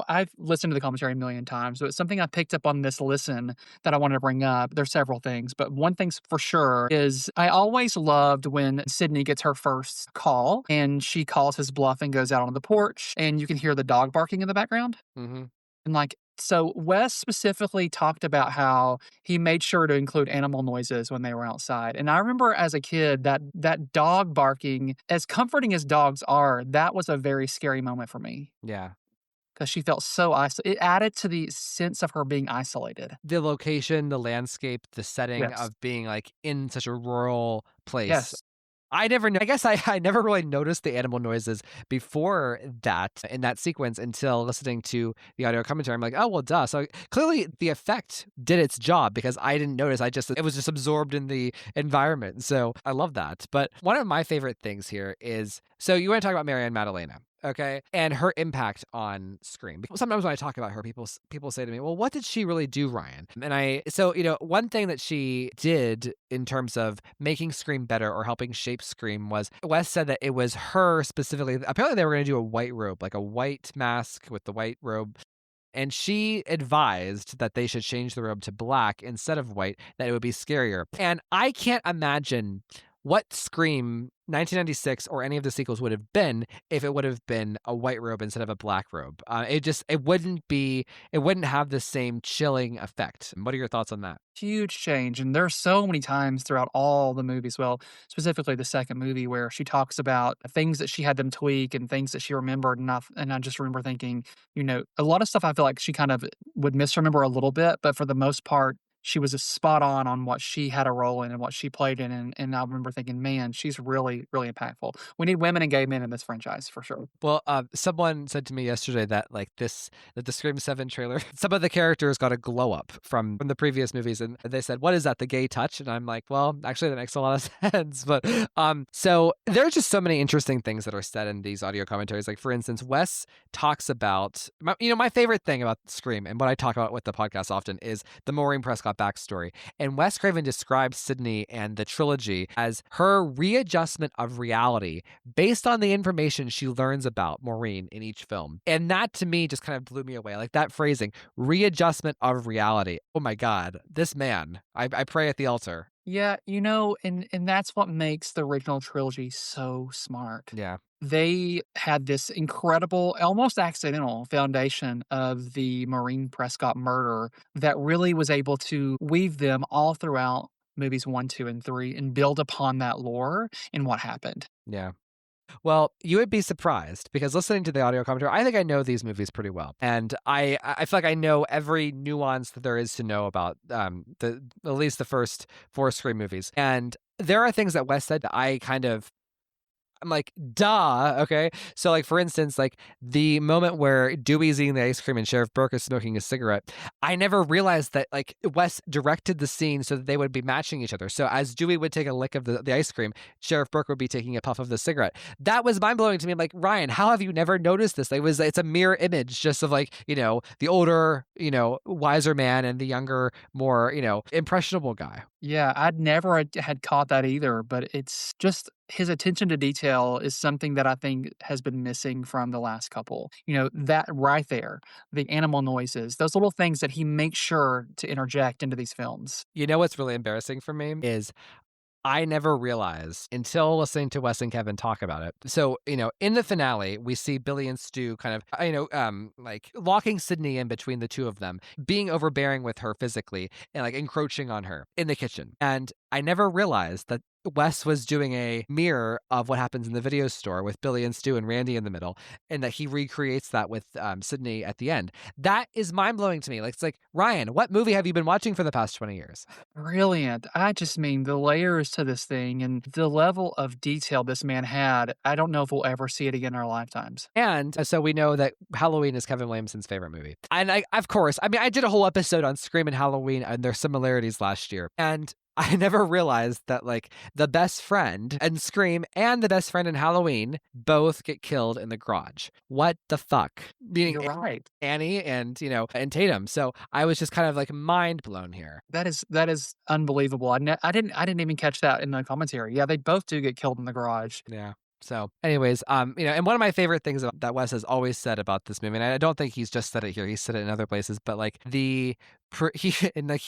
I've listened to the commentary a million times, but it's something I picked up on this listen that I wanted to bring up. There's several things, but one thing's for sure is I always loved when Sydney gets her first call and she calls his bluff and goes out on the porch and you can hear the dog barking in the background. Mm-hmm. And, like, so Wes specifically talked about how he made sure to include animal noises when they were outside. And I remember as a kid that dog barking, as comforting as dogs are, that was a very scary moment for me Yeah. because she felt so isolated. It added to the sense of her being isolated. The location, the landscape, the setting Yes. of being, like, in such a rural place. Yes. I guess I never really noticed the animal noises before that in that sequence until listening to the audio commentary. I'm like, oh, well, duh. So clearly the effect did its job because I didn't notice. It was just absorbed in the environment. So I love that. But one of my favorite things here is, so you want to talk about Marianne Madalena. Okay. And her impact on Scream. Sometimes when I talk about her, people say to me, well, what did she really do, Ryan? And one thing that she did in terms of making Scream better or helping shape Scream was, Wes said that it was her specifically. Apparently they were going to do a white robe, like a white mask with the white robe. and she advised that they should change the robe to black instead of white, that it would be scarier. And I can't imagine what Scream 1996 or any of the sequels would have been if it would have been a white robe instead of a black robe. It wouldn't have the same chilling effect. What are your thoughts on that? Huge change. And there's so many times throughout all the movies, well, specifically the second movie, where she talks about things that she had them tweak and things that she remembered. And I just remember thinking, a lot of stuff I feel like she kind of would misremember a little bit, but for the most part, she was spot on what she had a role in and what she played in. And I remember thinking, man, she's really, really impactful. We need women and gay men in this franchise for sure. Well, someone said to me yesterday that that the Scream 7 trailer, some of the characters got a glow up from the previous movies, and they said, "What is that? The gay touch?" And I'm like, "Well, actually, that makes a lot of sense." But so there's just so many interesting things that are said in these audio commentaries. Like, for instance, Wes talks about my favorite thing about Scream, and what I talk about with the podcast often, is the Maureen Prescott backstory. And Wes Craven describes Sydney and the trilogy as her readjustment of reality based on the information she learns about Maureen in each film. And that to me just kind of blew me away. Like that phrasing, readjustment of reality. Oh my God, this man, I pray at the altar. Yeah, and that's what makes the original trilogy so smart. Yeah. They had this incredible, almost accidental foundation of the Maureen Prescott murder that really was able to weave them all throughout movies 1, 2, and 3 and build upon that lore and what happened. Yeah. Well, you would be surprised, because listening to the audio commentary, I think I know these movies pretty well. And I feel like I know every nuance that there is to know about at least the first 4 Scream movies. And there are things that Wes said that I'm like, duh, okay? So, like, for instance, like, the moment where Dewey's eating the ice cream and Sheriff Burke is smoking a cigarette, I never realized that, like, Wes directed the scene so that they would be matching each other. So as Dewey would take a lick of the ice cream, Sheriff Burke would be taking a puff of the cigarette. That was mind-blowing to me. I'm like, Ryan, how have you never noticed this? It's a mirror image just of, like, the older, wiser man and the younger, more, impressionable guy. Yeah, I'd never had caught that either, but it's just his attention to detail is something that I think has been missing from the last couple. That right there, the animal noises, those little things that he makes sure to interject into these films. You know what's really embarrassing for me is I never realized until listening to Wes and Kevin talk about it. So, in the finale, we see Billy and Stu kind of, like locking Sydney in between the two of them, being overbearing with her physically and like encroaching on her in the kitchen. And I never realized that Wes was doing a mirror of what happens in the video store with Billy and Stu and Randy in the middle, and that he recreates that with Sydney at the end. That is mind-blowing to me. Like, it's like, Ryan, what movie have you been watching for the past 20 years? Brilliant. I just mean the layers to this thing and the level of detail this man had. I don't know if we'll ever see it again in our lifetimes. And so we know that Halloween is Kevin Williamson's favorite movie. And of course, I did a whole episode on Scream and Halloween and their similarities last year. And I never realized that, like, the best friend in Scream and the best friend in Halloween both get killed in the garage. What the fuck? Meaning You're right. Annie and, and Tatum. So I was just kind of like mind blown here. That is unbelievable. I didn't even catch that in the commentary. Yeah, they both do get killed in the garage. Yeah. So anyways, and one of my favorite things that Wes has always said about this movie, and I don't think he's just said it here, he said it in other places, but like he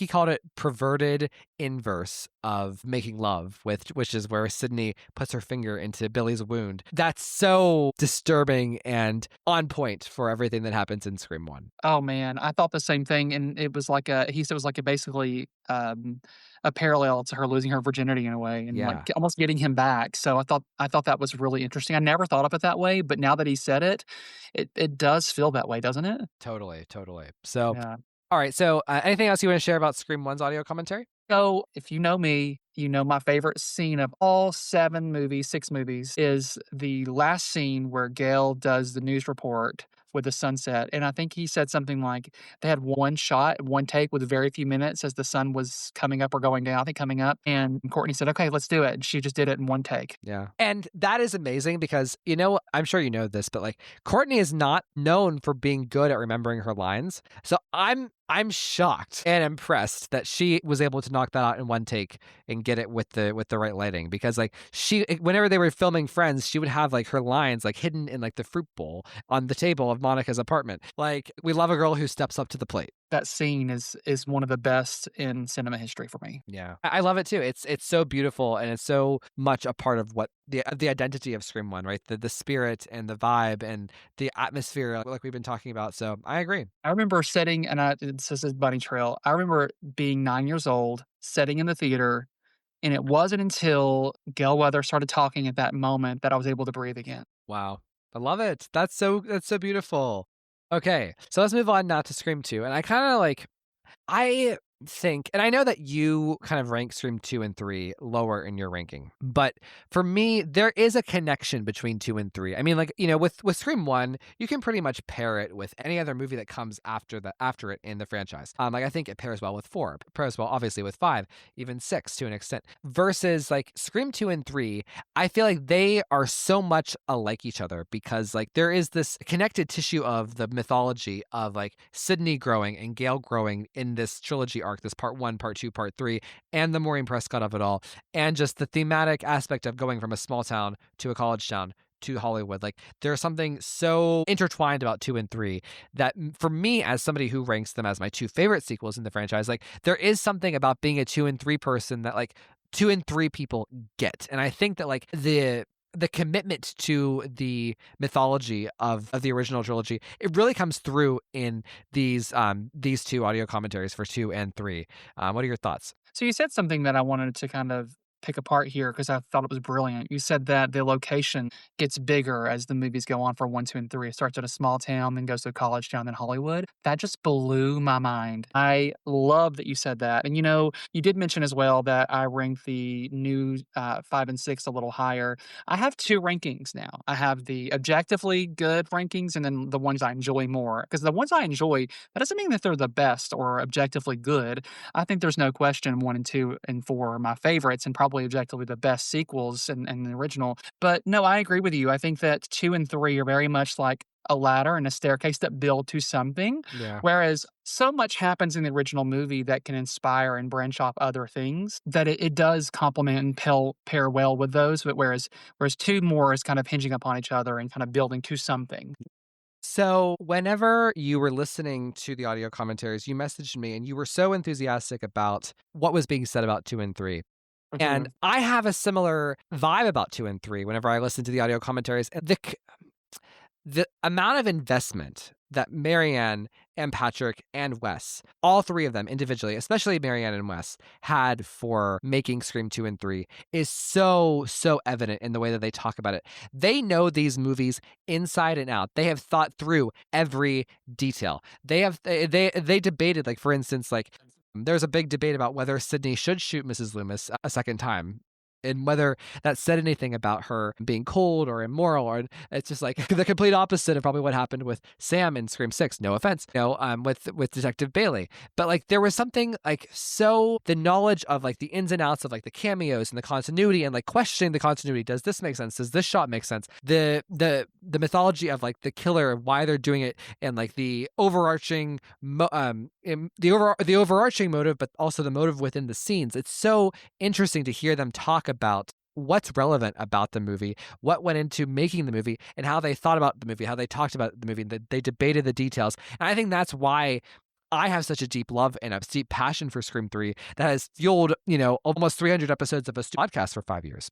called it perverted inverse of making love, which is where Sydney puts her finger into Billy's wound. That's so disturbing and on point for everything that happens in Scream 1. Oh man, I thought the same thing, and it was like he said it was like basically a parallel to her losing her virginity in a way, and like almost getting him back. So I thought that was really interesting. I never thought of it that way, but now that he said it, it does feel that way, doesn't it? Totally. So, Yeah. All right. So, anything else you want to share about Scream 1's audio commentary? So, if you know me, you know my favorite scene of all 6 movies, is the last scene where Gail does the news report with the sunset. And I think he said something like they had one shot, one take with very few minutes as the sun was coming up or going down, I think coming up. And Courtney said, okay, let's do it. And she just did it in one take. Yeah. And that is amazing because, I'm sure you know this, but like Courtney is not known for being good at remembering her lines. So I'm I'm shocked and impressed that she was able to knock that out in one take and get it with the right lighting, because like whenever they were filming Friends, she would have like her lines like hidden in like the fruit bowl on the table of Monica's apartment. Like, we love a girl who steps up to the plate. That scene is one of the best in cinema history for me. Yeah, I love it too. It's so beautiful, and it's so much a part of what the identity of Scream One, right? The spirit and the vibe and the atmosphere, like we've been talking about. So I agree. I remember sitting, and this is a bunny trail. I remember being 9 years old, sitting in the theater, and it wasn't until Gail Weather started talking at that moment that I was able to breathe again. Wow, I love it. That's so beautiful. Okay, so let's move on now to Scream Two, and I think, and I know that you kind of rank Scream 2 and 3 lower in your ranking, but for me, there is a connection between 2 and 3. I mean, like, you know, with Scream 1, you can pretty much pair it with any other movie that comes after it in the franchise. Like, I think it pairs well with 4, pairs well, obviously, with 5, even 6 to an extent. Versus, like, Scream 2 and 3, I feel like they are so much alike each other because, like, there is this connected tissue of the mythology of, like, Sydney growing and Gail growing in this trilogy arc, this part 1, part 2, part 3, and the Maureen Prescott of it all, and just the thematic aspect of going from a small town to a college town to Hollywood. Like, there's something so intertwined about 2 and 3 that for me, as somebody who ranks them as my 2 favorite sequels in the franchise, like, there is something about being a 2 and 3 person that, like, 2 and 3 people get. And I think that, like, the commitment to the mythology of the original trilogy, it really comes through in these 2 audio commentaries for 2 and 3. What are your thoughts? So you said something that I wanted to kind of pick apart here because I thought it was brilliant. You said that the location gets bigger as the movies go on for 1, 2, and 3. It starts at a small town, then goes to a college town, then Hollywood. That just blew my mind. I love that you said that. And, you know, you did mention as well that I rank the new 5 and 6 a little higher. I have 2 rankings now. I have the objectively good rankings and then the ones I enjoy more. Because the ones I enjoy, that doesn't mean that they're the best or objectively good. I think there's no question 1 and 2 and 4 are my favorites and probably objectively the best sequels and the original. But no, I agree with you. I think that 2 and 3 are very much like a ladder and a staircase that build to something. Yeah. Whereas so much happens in the original movie that can inspire and branch off other things that it does complement and pair well with those. But whereas 2 more is kind of hinging upon each other and kind of building to something. So, whenever you were listening to the audio commentaries, you messaged me and you were so enthusiastic about what was being said about 2 and 3. And I have a similar vibe about 2 and 3 whenever I listen to the audio commentaries. The amount of investment that Marianne and Patrick and Wes, all 3 of them individually, especially Marianne and Wes, had for making Scream 2 and 3 is so evident in the way that they talk about it. They know these movies inside and out. They have thought through every detail. They debated, like, for instance, like, there's a big debate about whether Sydney should shoot Mrs. Loomis a second time, and whether that said anything about her being cold or immoral, or it's just like the complete opposite of probably what happened with Sam in Scream 6. No offense, with Detective Bailey. But like, there was something like, so the knowledge of like the ins and outs of like the cameos and the continuity and like questioning the continuity. Does this make sense? Does this shot make sense? The mythology of like the killer, why they're doing it, and like the overarching the overarching motive, but also the motive within the scenes. It's so interesting to hear them talk about what's relevant about the movie, what went into making the movie, and how they thought about the movie, how they talked about the movie, and that they debated the details. And I think that's why I have such a deep love and a deep passion for Scream 3 that has fueled, almost 300 episodes of a podcast for 5 years.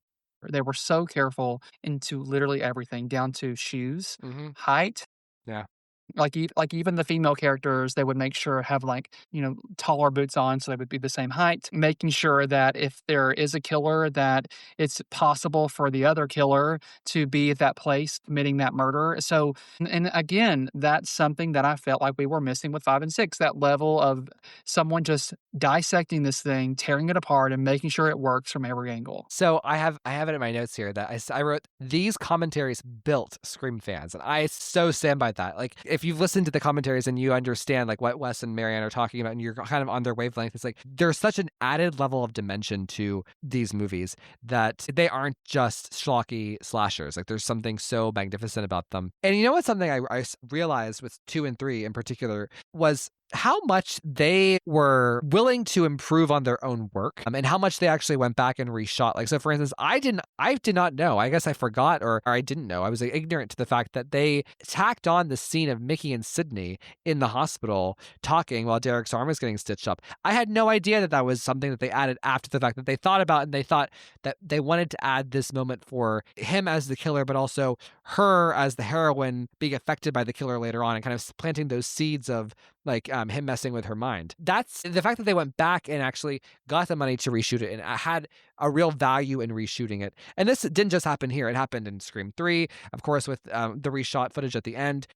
They were so careful into literally everything, down to shoes, height. Yeah. Like even the female characters, they would make sure have taller boots on so they would be the same height, making sure that if there is a killer, that it's possible for the other killer to be at that place committing that murder. So, and again, that's something that I felt like we were missing with 5 and 6, that level of someone just dissecting this thing, tearing it apart, and making sure it works from every angle. So I have it in my notes here that I wrote, these commentaries built Scream fans, and I so stand by that. Like, if you've listened to the commentaries and you understand like what Wes and Marianne are talking about, and you're kind of on their wavelength, it's like there's such an added level of dimension to these movies that they aren't just schlocky slashers. Like, there's something so magnificent about them. And you know what? Something I realized with 2 and 3 in particular was how much they were willing to improve on their own work, and how much they actually went back and reshot. Like, so for instance, I did not know. I guess I forgot, or I didn't know. I was like, ignorant to the fact that they tacked on the scene of Mickey and Sydney in the hospital talking while Derek's arm is getting stitched up. I had no idea that that was something that they added after the fact, that they thought about, and they thought that they wanted to add this moment for him as the killer, but also her as the heroine being affected by the killer later on, and kind of planting those seeds of like him messing with her mind. That's the fact that they went back and actually got the money to reshoot it and had a real value in reshooting it. And this didn't just happen here. It happened in Scream 3, of course, with the reshot footage at the end.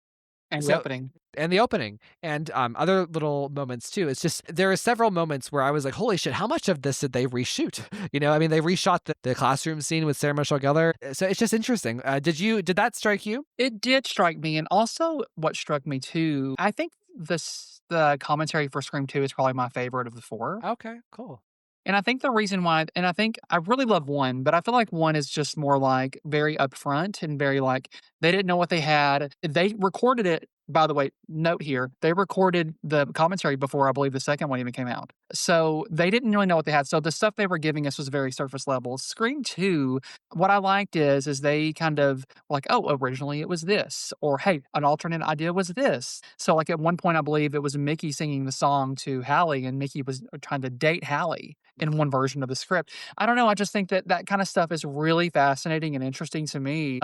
And the opening. And the opening, and other little moments too. It's just, there are several moments where I was like, holy shit, how much of this did they reshoot? You know, I mean, they reshot the classroom scene with Sarah Michelle Gellar. So it's just interesting. Did that strike you? It did strike me. And also what struck me too, I think the commentary for Scream 2 is probably my favorite of the four. Okay, cool. And I think the reason why, and I think I really love one, but I feel like one is just more like very upfront and very like, they didn't know what they had. They recorded it, by the way, note here, they recorded the commentary before I believe the second one even came out. So they didn't really know what they had. So the stuff they were giving us was very surface level. Scream 2, what I liked is they kind of were like, oh, originally it was this, or hey, an alternate idea was this. So like at one point, I believe it was Mickey singing the song to Hallie, and Mickey was trying to date Hallie in one version of the script. I don't know. I just think that kind of stuff is really fascinating and interesting to me.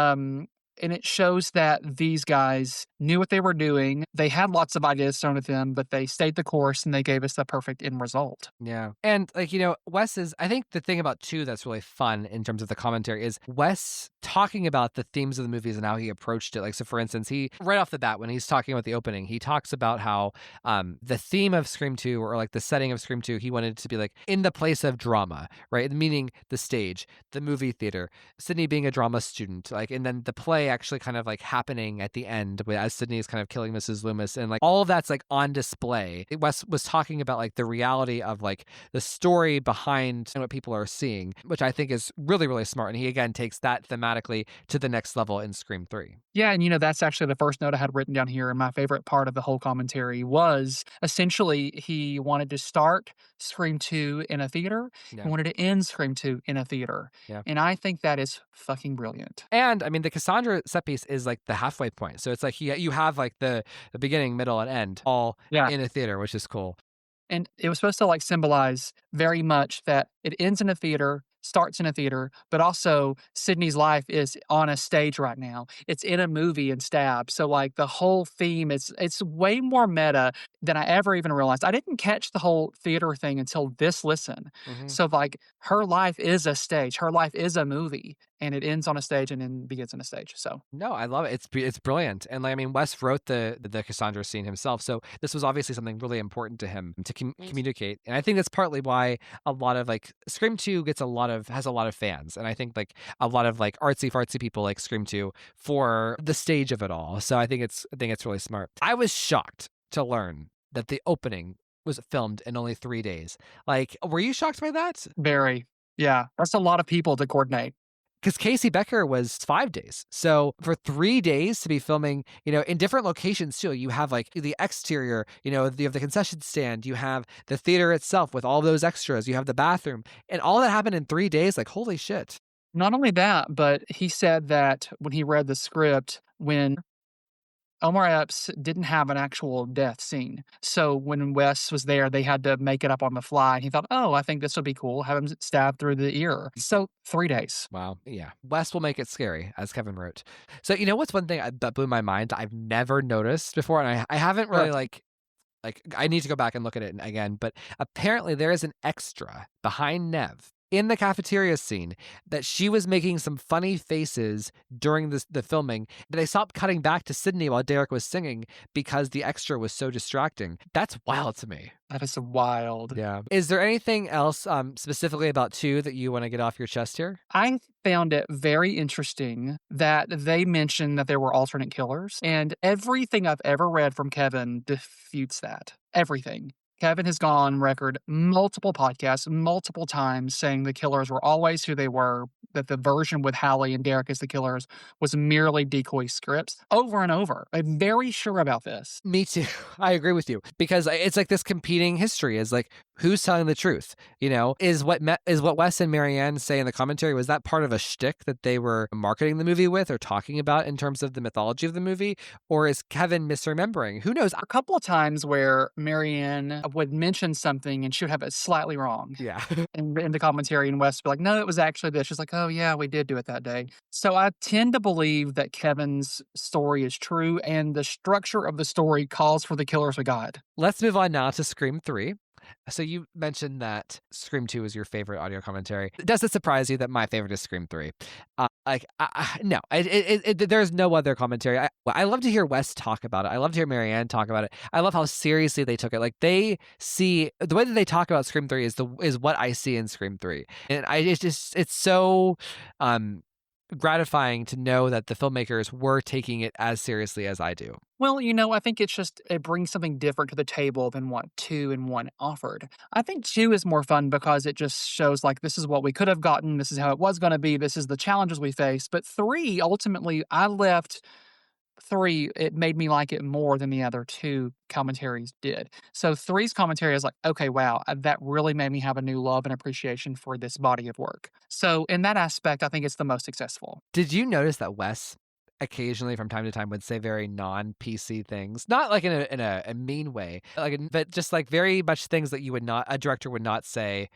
And it shows that these guys knew what they were doing. They had lots of ideas thrown at them, but they stayed the course and they gave us the perfect end result. Yeah. And like, you know, I think the thing about 2 that's really fun in terms of the commentary is Wes talking about the themes of the movies and how he approached it. Like, so for instance, he, right off the bat, when he's talking about the opening, he talks about how the theme of Scream 2, or like the setting of Scream 2, he wanted to be like in the place of drama, right? Meaning the stage, the movie theater, Sydney being a drama student, like, and then the play actually kind of like happening at the end as Sydney is kind of killing Mrs. Loomis, and like all of that's like on display. Wes was talking about like the reality of like the story behind and what people are seeing, which I think is really, really smart. And he again takes that thematically to the next level in Scream 3. Yeah, and that's actually the first note I had written down here. And my favorite part of the whole commentary was essentially he wanted to start Scream 2 in a theater. Yeah. He wanted to end Scream 2 in a theater. Yeah. And I think that is fucking brilliant. And I mean, the Cassandra set piece is like the halfway point. So it's like you have like the beginning, middle, and end all in a theater, which is cool. And it was supposed to like symbolize very much that it ends in a theater, starts in a theater, but also Sydney's life is on a stage right now. It's in a movie in Stab. So like the whole theme, it's way more meta than I ever even realized. I didn't catch the whole theater thing until this listen. Mm-hmm. So like her life is a stage. Her life is a movie. And it ends on a stage and then begins on a stage. So no, I love it. It's brilliant. And like, I mean, Wes wrote the Cassandra scene himself. So this was obviously something really important to him to communicate. And I think that's partly why a lot of like Scream 2 has a lot of fans. And I think like a lot of like artsy fartsy people like Scream 2 for the stage of it all. So I think it's really smart. I was shocked to learn that the opening was filmed in only 3 days. Like, were you shocked by that? Very. Yeah. That's a lot of people to coordinate. Because Casey Becker was 5 days. So for 3 days to be filming, in different locations too, you have like the exterior, you have the concession stand, you have the theater itself with all those extras, you have the bathroom, and all that happened in 3 days. Like, holy shit. Not only that, but he said that when he read the script, when Omar Epps didn't have an actual death scene. So when Wes was there, they had to make it up on the fly. And he thought, oh, I think this would be cool. Have him stabbed through the ear. So 3 days. Wow. Yeah. Wes will make it scary, as Kevin wrote. So, what's one thing that blew my mind I've never noticed before? And I haven't really like I need to go back and look at it again. But apparently there is an extra behind Nev in the cafeteria scene that she was making some funny faces during the filming. They stopped cutting back to Sydney while Derek was singing because the extra was so distracting. That's wild to me. That is wild. Yeah. Is there anything else specifically about 2 that you want to get off your chest here? I found it very interesting that they mentioned that there were alternate killers, and everything I've ever read from Kevin disputes that. Everything. Kevin has gone on record multiple podcasts, multiple times saying the killers were always who they were, that the version with Hallie and Derek as the killers was merely decoy scripts over and over. I'm very sure about this. Me too. I agree with you because it's like this competing history is like who's telling the truth. Is what Wes and Marianne say in the commentary, was that part of a shtick that they were marketing the movie with or talking about in terms of the mythology of the movie, or is Kevin misremembering? Who knows? A couple of times where Marianne would mention something and she would have it slightly wrong. Yeah. in the commentary, and Wes would be like, no, it was actually this. She's like, oh yeah, we did do it that day. So I tend to believe that Kevin's story is true and the structure of the story calls for the killers we got. Let's move on now to Scream 3. So you mentioned that Scream 2 is your favorite audio commentary. Does it surprise you that my favorite is Scream 3? No, there's no other commentary. I love to hear Wes talk about it. I love to hear Marianne talk about it. I love how seriously they took it. Like they see the way that they talk about Scream 3 is what I see in Scream 3, and it's so gratifying to know that the filmmakers were taking it as seriously as I do. Well, I think it brings something different to the table than what 2 and 1 offered. I think 2 is more fun because it just shows like this is what we could have gotten, this is how it was going to be, this is the challenges we faced. But 3, ultimately, I left 3, it made me like it more than the other 2 commentaries did. So 3's commentary is like, okay, wow, that really made me have a new love and appreciation for this body of work. So in that aspect, I think it's the most successful. Did you notice that Wes occasionally from time to time would say very non-PC things, not like in a mean way, but just like very much things that a director would not say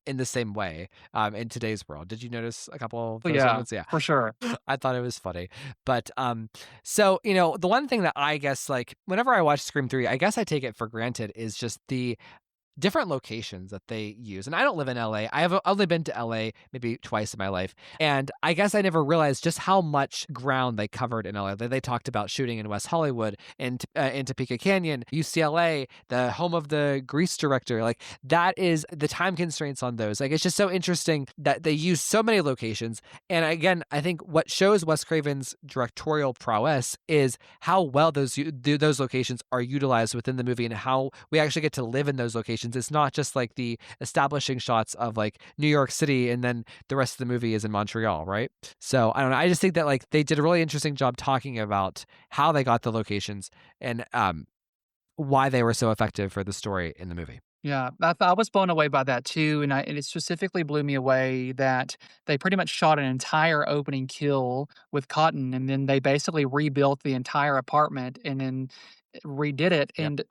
in the same way in today's world. Did you notice a couple of those moments? Yeah, for sure. I thought it was funny. But so the one thing that I guess like whenever I watch Scream 3, I guess I take it for granted is just the different locations that they use. And I don't live in LA. I've only been to LA maybe twice in my life. And I guess I never realized just how much ground they covered in LA. They talked about shooting in West Hollywood, in Topeka Canyon, UCLA, the home of the Grease director. Like that is the time constraints on those. Like it's just so interesting that they use so many locations. And again, I think what shows Wes Craven's directorial prowess is how well those locations are utilized within the movie and how we actually get to live in those locations. It's not just like the establishing shots of like New York City and then the rest of the movie is in Montreal, right? So I don't know. I just think that like they did a really interesting job talking about how they got the locations and why they were so effective for the story in the movie. Yeah, I was blown away by that too, and it specifically blew me away that they pretty much shot an entire opening kill with Cotton, and then they basically rebuilt the entire apartment and then redid it, Yep. and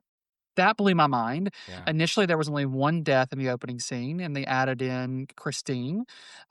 that blew my mind. Yeah. Initially, there was only one death in the opening scene, and they added in Christine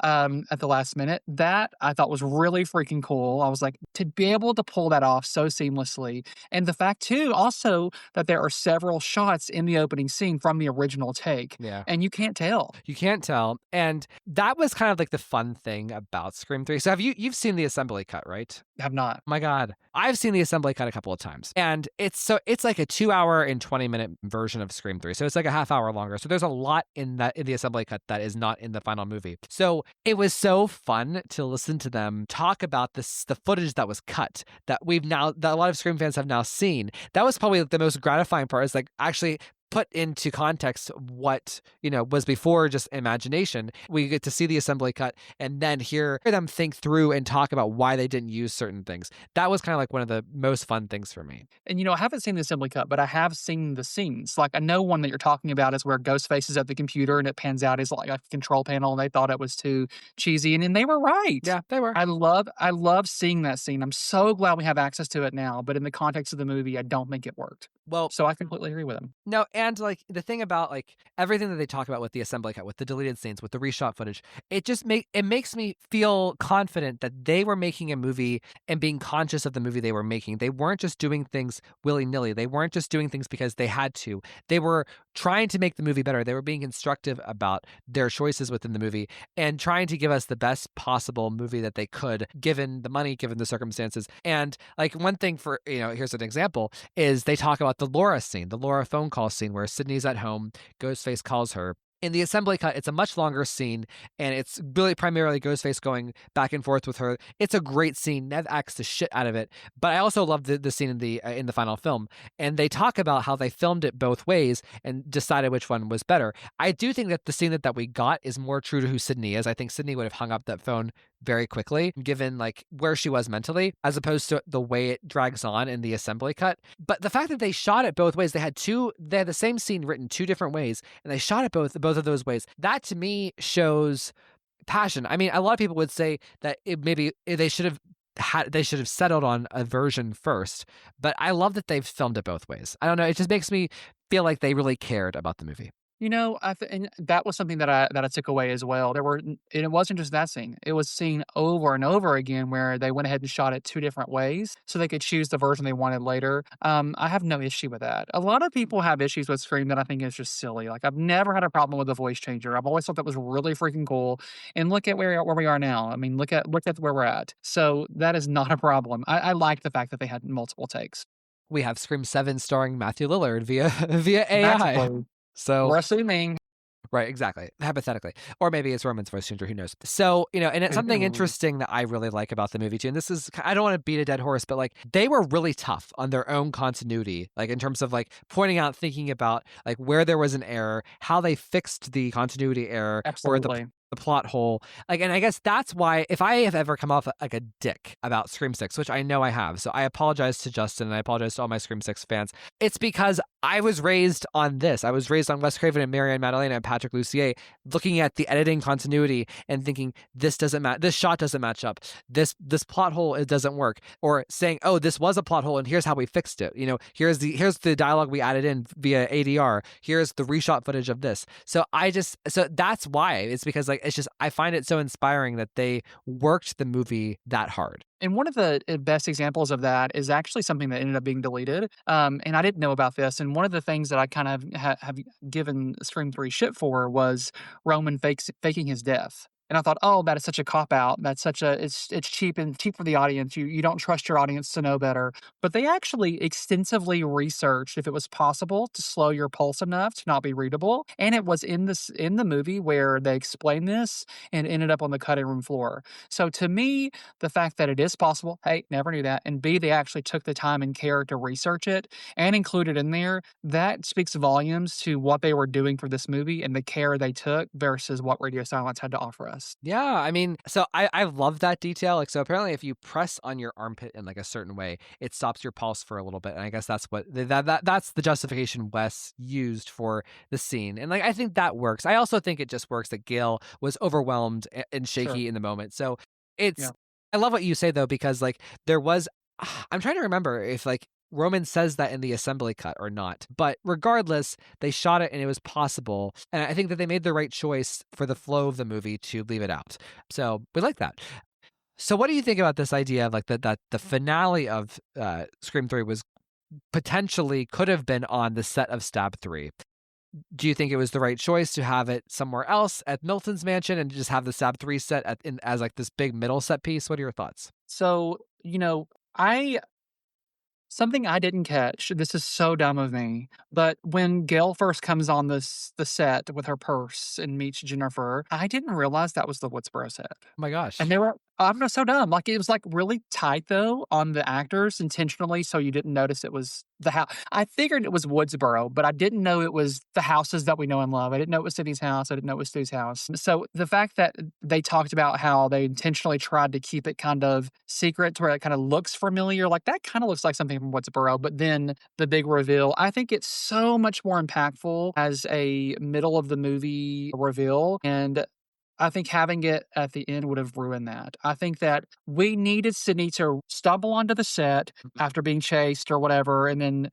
at the last minute. That I thought was really freaking cool. I was like, to be able to pull that off so seamlessly. And the fact, too, also that there are several shots in the opening scene from the original take. Yeah. And you can't tell. You can't tell. And that was kind of like the fun thing about Scream 3. So you've seen the assembly cut, right? Have not. My God. I've seen the assembly cut a couple of times. And it's like a 2-hour and 20-minute version of Scream 3. So it's like a half hour longer. So there's a lot in the assembly cut that is not in the final movie. So it was so fun to listen to them talk about the footage that was cut that a lot of Scream fans have now seen. That was probably the most gratifying part, is like actually put into context what was before just imagination. We get to see the assembly cut and then hear them think through and talk about why they didn't use certain things. That was kind of like one of the most fun things for me. And I haven't seen the assembly cut, but I have seen the scenes. Like I know one that you're talking about is where Ghostface is at the computer and it pans out as like a control panel, and they thought it was too cheesy, and then they were right. Yeah, they were. I love seeing that scene. I'm so glad we have access to it now, but in the context of the movie, I don't think it worked. Well, so I completely agree with him. No, and like the thing about like everything that they talk about with the assembly cut, with the deleted scenes, with the reshot footage, it makes me feel confident that they were making a movie and being conscious of the movie they were making. They weren't just doing things willy-nilly. They weren't just doing things because they had to. They were trying to make the movie better. They were being constructive about their choices within the movie and trying to give us the best possible movie that they could, given the money, given the circumstances. And like one thing for, here's an example, is they talk about the Laura scene, the Laura phone call scene where Sydney's at home, Ghostface calls her, In the assembly cut, it's a much longer scene, and it's really primarily Ghostface going back and forth with her. It's a great scene. Nev acts the shit out of it. But I also love the scene in the final film, and they talk about how they filmed it both ways and decided which one was better. I do think that the scene that we got is more true to who Sydney is. I think Sydney would have hung up that phone very quickly, given like where she was mentally, as opposed to the way it drags on in the assembly cut. But the fact that they shot it both ways, they had the same scene written two different ways, and they shot it both of those ways. That to me shows passion. I mean, a lot of people would say that maybe they should have settled on a version first, but I love that they've filmed it both ways. I don't know, it just makes me feel like they really cared about the movie. And that was something that I took away as well. And it wasn't just that scene. It was seen over and over again where they went ahead and shot it two different ways so they could choose the version they wanted later. I have no issue with that. A lot of people have issues with Scream that I think is just silly. Like I've never had a problem with the voice changer. I've always thought that was really freaking cool. And look at where we are now. I mean, look at where we're at. So that is not a problem. I like the fact that they had multiple takes. We have Scream 7 starring Matthew Lillard via AI. Magically. So We're assuming. right, exactly. Hypothetically. Or maybe it's Roman's voice changer, who knows. So, and it's something interesting that I really like about the movie too. And this is, I don't want to beat a dead horse, but like they were really tough on their own continuity, like in terms of like pointing out, thinking about like where there was an error, how they fixed the continuity error, Absolutely. or the plot hole. Like, and I guess that's why if I have ever come off like a dick about Scream 6, which I know I have, so I apologize to Justin and I apologize to all my Scream 6 fans. It's because I was raised on this. I was raised on Wes Craven and Marianne Madalena and Patrick Lussier, looking at the editing continuity and thinking this shot doesn't match up. This plot hole, it doesn't work. Or saying, oh, this was a plot hole and here's how we fixed it. Here's the dialogue we added in via ADR. Here's the reshot footage of this. So that's why. It's because like it's just I find it so inspiring that they worked the movie that hard. And one of the best examples of that is actually something that ended up being deleted. And I didn't know about this. And one of the things that I kind of have given Scream 3 shit for was Roman faking his death. And I thought, oh, that is such a cop out. That's it's cheap and cheap for the audience. You don't trust your audience to know better. But they actually extensively researched if it was possible to slow your pulse enough to not be readable. And it was in the movie where they explained this and ended up on the cutting room floor. So to me, the fact that it is possible, hey, never knew that. And B, they actually took the time and care to research it and include it in there. That speaks volumes to what they were doing for this movie and the care they took versus what Radio Silence had to offer us. Yeah, I mean, so I love that detail. Like, so apparently, if you press on your armpit in like a certain way, it stops your pulse for a little bit, and I guess that's what that's the justification Wes used for the scene, and like I think that works. I also think it just works that Gail was overwhelmed and shaky in the moment. So it's I love what you say though, because like there was, I'm trying to remember if like Roman says that in the assembly cut or not. But regardless, they shot it and it was possible. And I think that they made the right choice for the flow of the movie to leave it out. So we like that. So what do you think about this idea of like that the finale of Scream 3 was potentially could have been on the set of Stab 3? Do you think it was the right choice to have it somewhere else at Milton's mansion and just have the Stab 3 set as like this big middle set piece? What are your thoughts? So, something I didn't catch, this is so dumb of me, but when Gail first comes on the set with her purse and meets Jennifer, I didn't realize that was the Woodsboro set. Oh my gosh. And I'm not so dumb. Like, it was like really tight though on the actors intentionally, so you didn't notice it was the house. I figured it was Woodsboro, but I didn't know it was the houses that we know and love. I didn't know it was Sydney's house. I didn't know it was Stu's house. So the fact that they talked about how they intentionally tried to keep it kind of secret to where it kind of looks familiar, like that kind of looks like something from Woodsboro, but then the big reveal, I think it's so much more impactful as a middle of the movie reveal. And I think having it at the end would have ruined that. I think that we needed Sydney to stumble onto the set after being chased or whatever, and then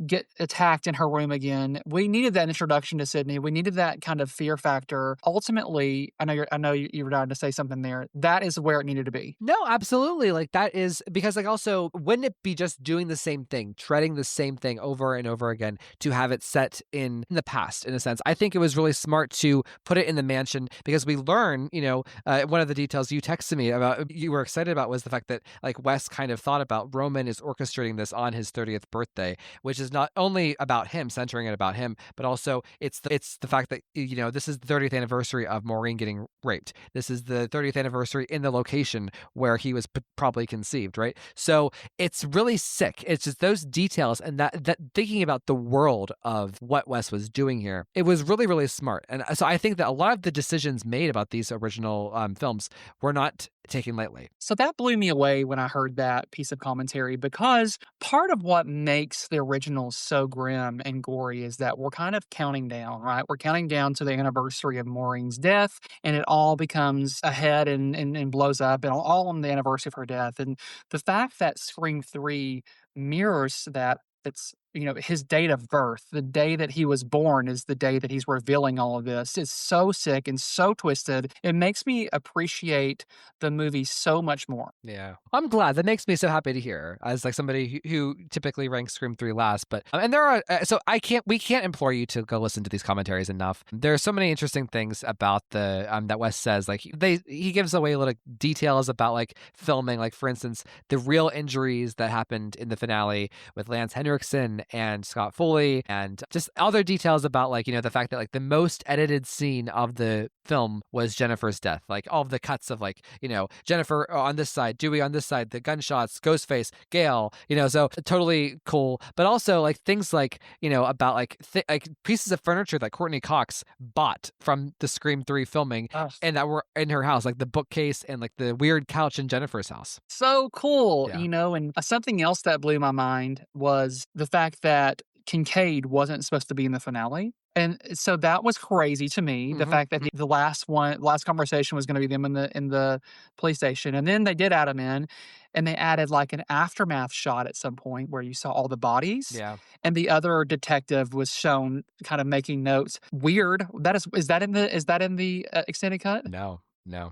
get attacked in her room again. We needed that introduction to Sydney. We needed that kind of fear factor. Ultimately, I know you were dying to say something there. That is where it needed to be. No, absolutely. Like that is because like also wouldn't it be just doing the same thing, treading the same thing over and over again to have it set in the past in a sense? I think it was really smart to put it in the mansion because we learn, one of the details you texted me about, you were excited about was the fact that like Wes kind of thought about Roman is orchestrating this on his 30th birthday, which is is not only about him, centering it about him, but also it's the fact that, you know, this is the 30th anniversary of Maureen getting raped. This is the 30th anniversary in the location where he was probably conceived, right? So it's really sick. It's just those details, and that thinking about the world of what Wes was doing here, it was really, really smart. And so I think that a lot of the decisions made about these original films were not taken lightly. So that blew me away when I heard that piece of commentary, because part of what makes the originals so grim and gory is that we're kind of counting down, right? We're counting down to the anniversary of Maureen's death, and it all becomes ahead and blows up, and all on the anniversary of her death. And the fact that Scream 3 mirrors that, it's, you know, his date of birth, the day that he was born is the day that he's revealing all of this, is so sick and so twisted. It makes me appreciate the movie so much more. Yeah, I'm glad. That makes me so happy to hear, as like somebody who typically ranks Scream 3 last. But and there are so we can't implore you to go listen to these commentaries enough. There are so many interesting things about the that Wes says. Like he gives away little details about like filming, like for instance the real injuries that happened in the finale with Lance Henriksen and Scott Foley, and just other details about, like, you know, the fact that like the most edited scene of the film was Jennifer's death. Like all of the cuts of, like, you know, Jennifer on this side, Dewey on this side, the gunshots, Ghostface, Gale, you know, so totally cool. But also like things like, you know, about like like pieces of furniture that Courtney Cox bought from the Scream 3 filming and that were in her house, like the bookcase and like the weird couch in Jennifer's house. So cool, Yeah. you know. And something else that blew my mind was the fact that Kincaid wasn't supposed to be in the finale. And so that was crazy to me. The fact that the last conversation was going to be them in the police station, and then they did add him in, and they added like an aftermath shot at some point where you saw all the bodies. Yeah. And the other detective was shown kind of making notes. Weird. Is that in the extended cut? No. Yeah.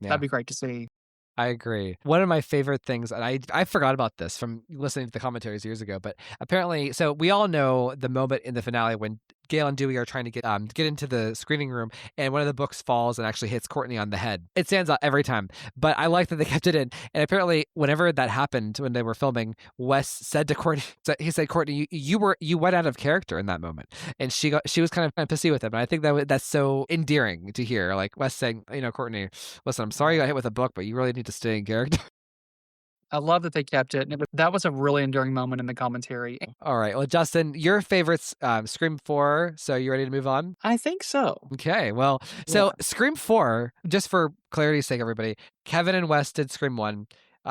That'd be great to see. I agree. One of my favorite things, and I forgot about this from listening to the commentaries years ago, but apparently, so we all know the moment in the finale when Gale and Dewey are trying to get into the screening room, and one of the books falls and actually hits Courtney on the head. It stands out every time, but I like that they kept it in. And apparently, whenever that happened when they were filming, Wes said to Courtney, he said, "Courtney, you went out of character in that moment," and she was kind of pissy with him. And I think that's so endearing to hear, like Wes saying, you know, "Courtney, listen, I'm sorry you got hit with a book, but you really need to stay in character." I love that they kept it. And that was a really enduring moment in the commentary. All right. Well, Justin, your favorite's Scream 4. So you ready to move on? I think so. Okay. Well, so Yeah. Scream 4, just for clarity's sake, everybody, Kevin and Wes did Scream 1.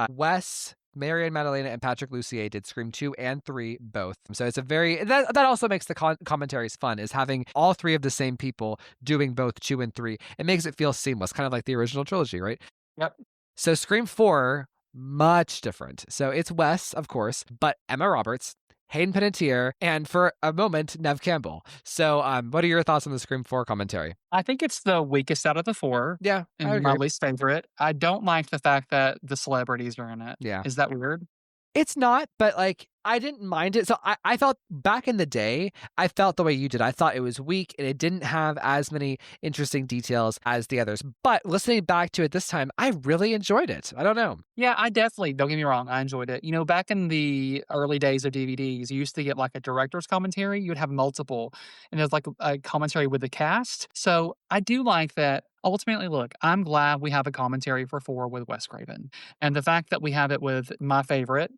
Wes, Marion Madalena, and Patrick Lussier did Scream 2 and 3 both. So it's a that also makes the commentaries fun, is having all three of the same people doing both 2 and 3. It makes it feel seamless, kind of like the original trilogy, right? Yep. So Scream 4, much different. So it's Wes, of course, but Emma Roberts, Hayden Panettiere, and for a moment, Nev Campbell. So what are your thoughts on the Scream 4 commentary? I think it's the weakest out of the four. Yeah, I And my agree. least favorite. I don't like the fact that the celebrities are in it. Yeah. Is that weird? It's not, but like I didn't mind it. So I felt back in the day, I felt the way you did. I thought it was weak and it didn't have as many interesting details as the others. But listening back to it this time, I really enjoyed it. I don't know. Yeah, I definitely, don't get me wrong, I enjoyed it. You know, back in the early days of DVDs, you used to get like a director's commentary. You'd have multiple, and there's like a commentary with the cast. So I do like that. Ultimately, look, I'm glad we have a commentary for 4 with Wes Craven. And the fact that we have it with my favorite,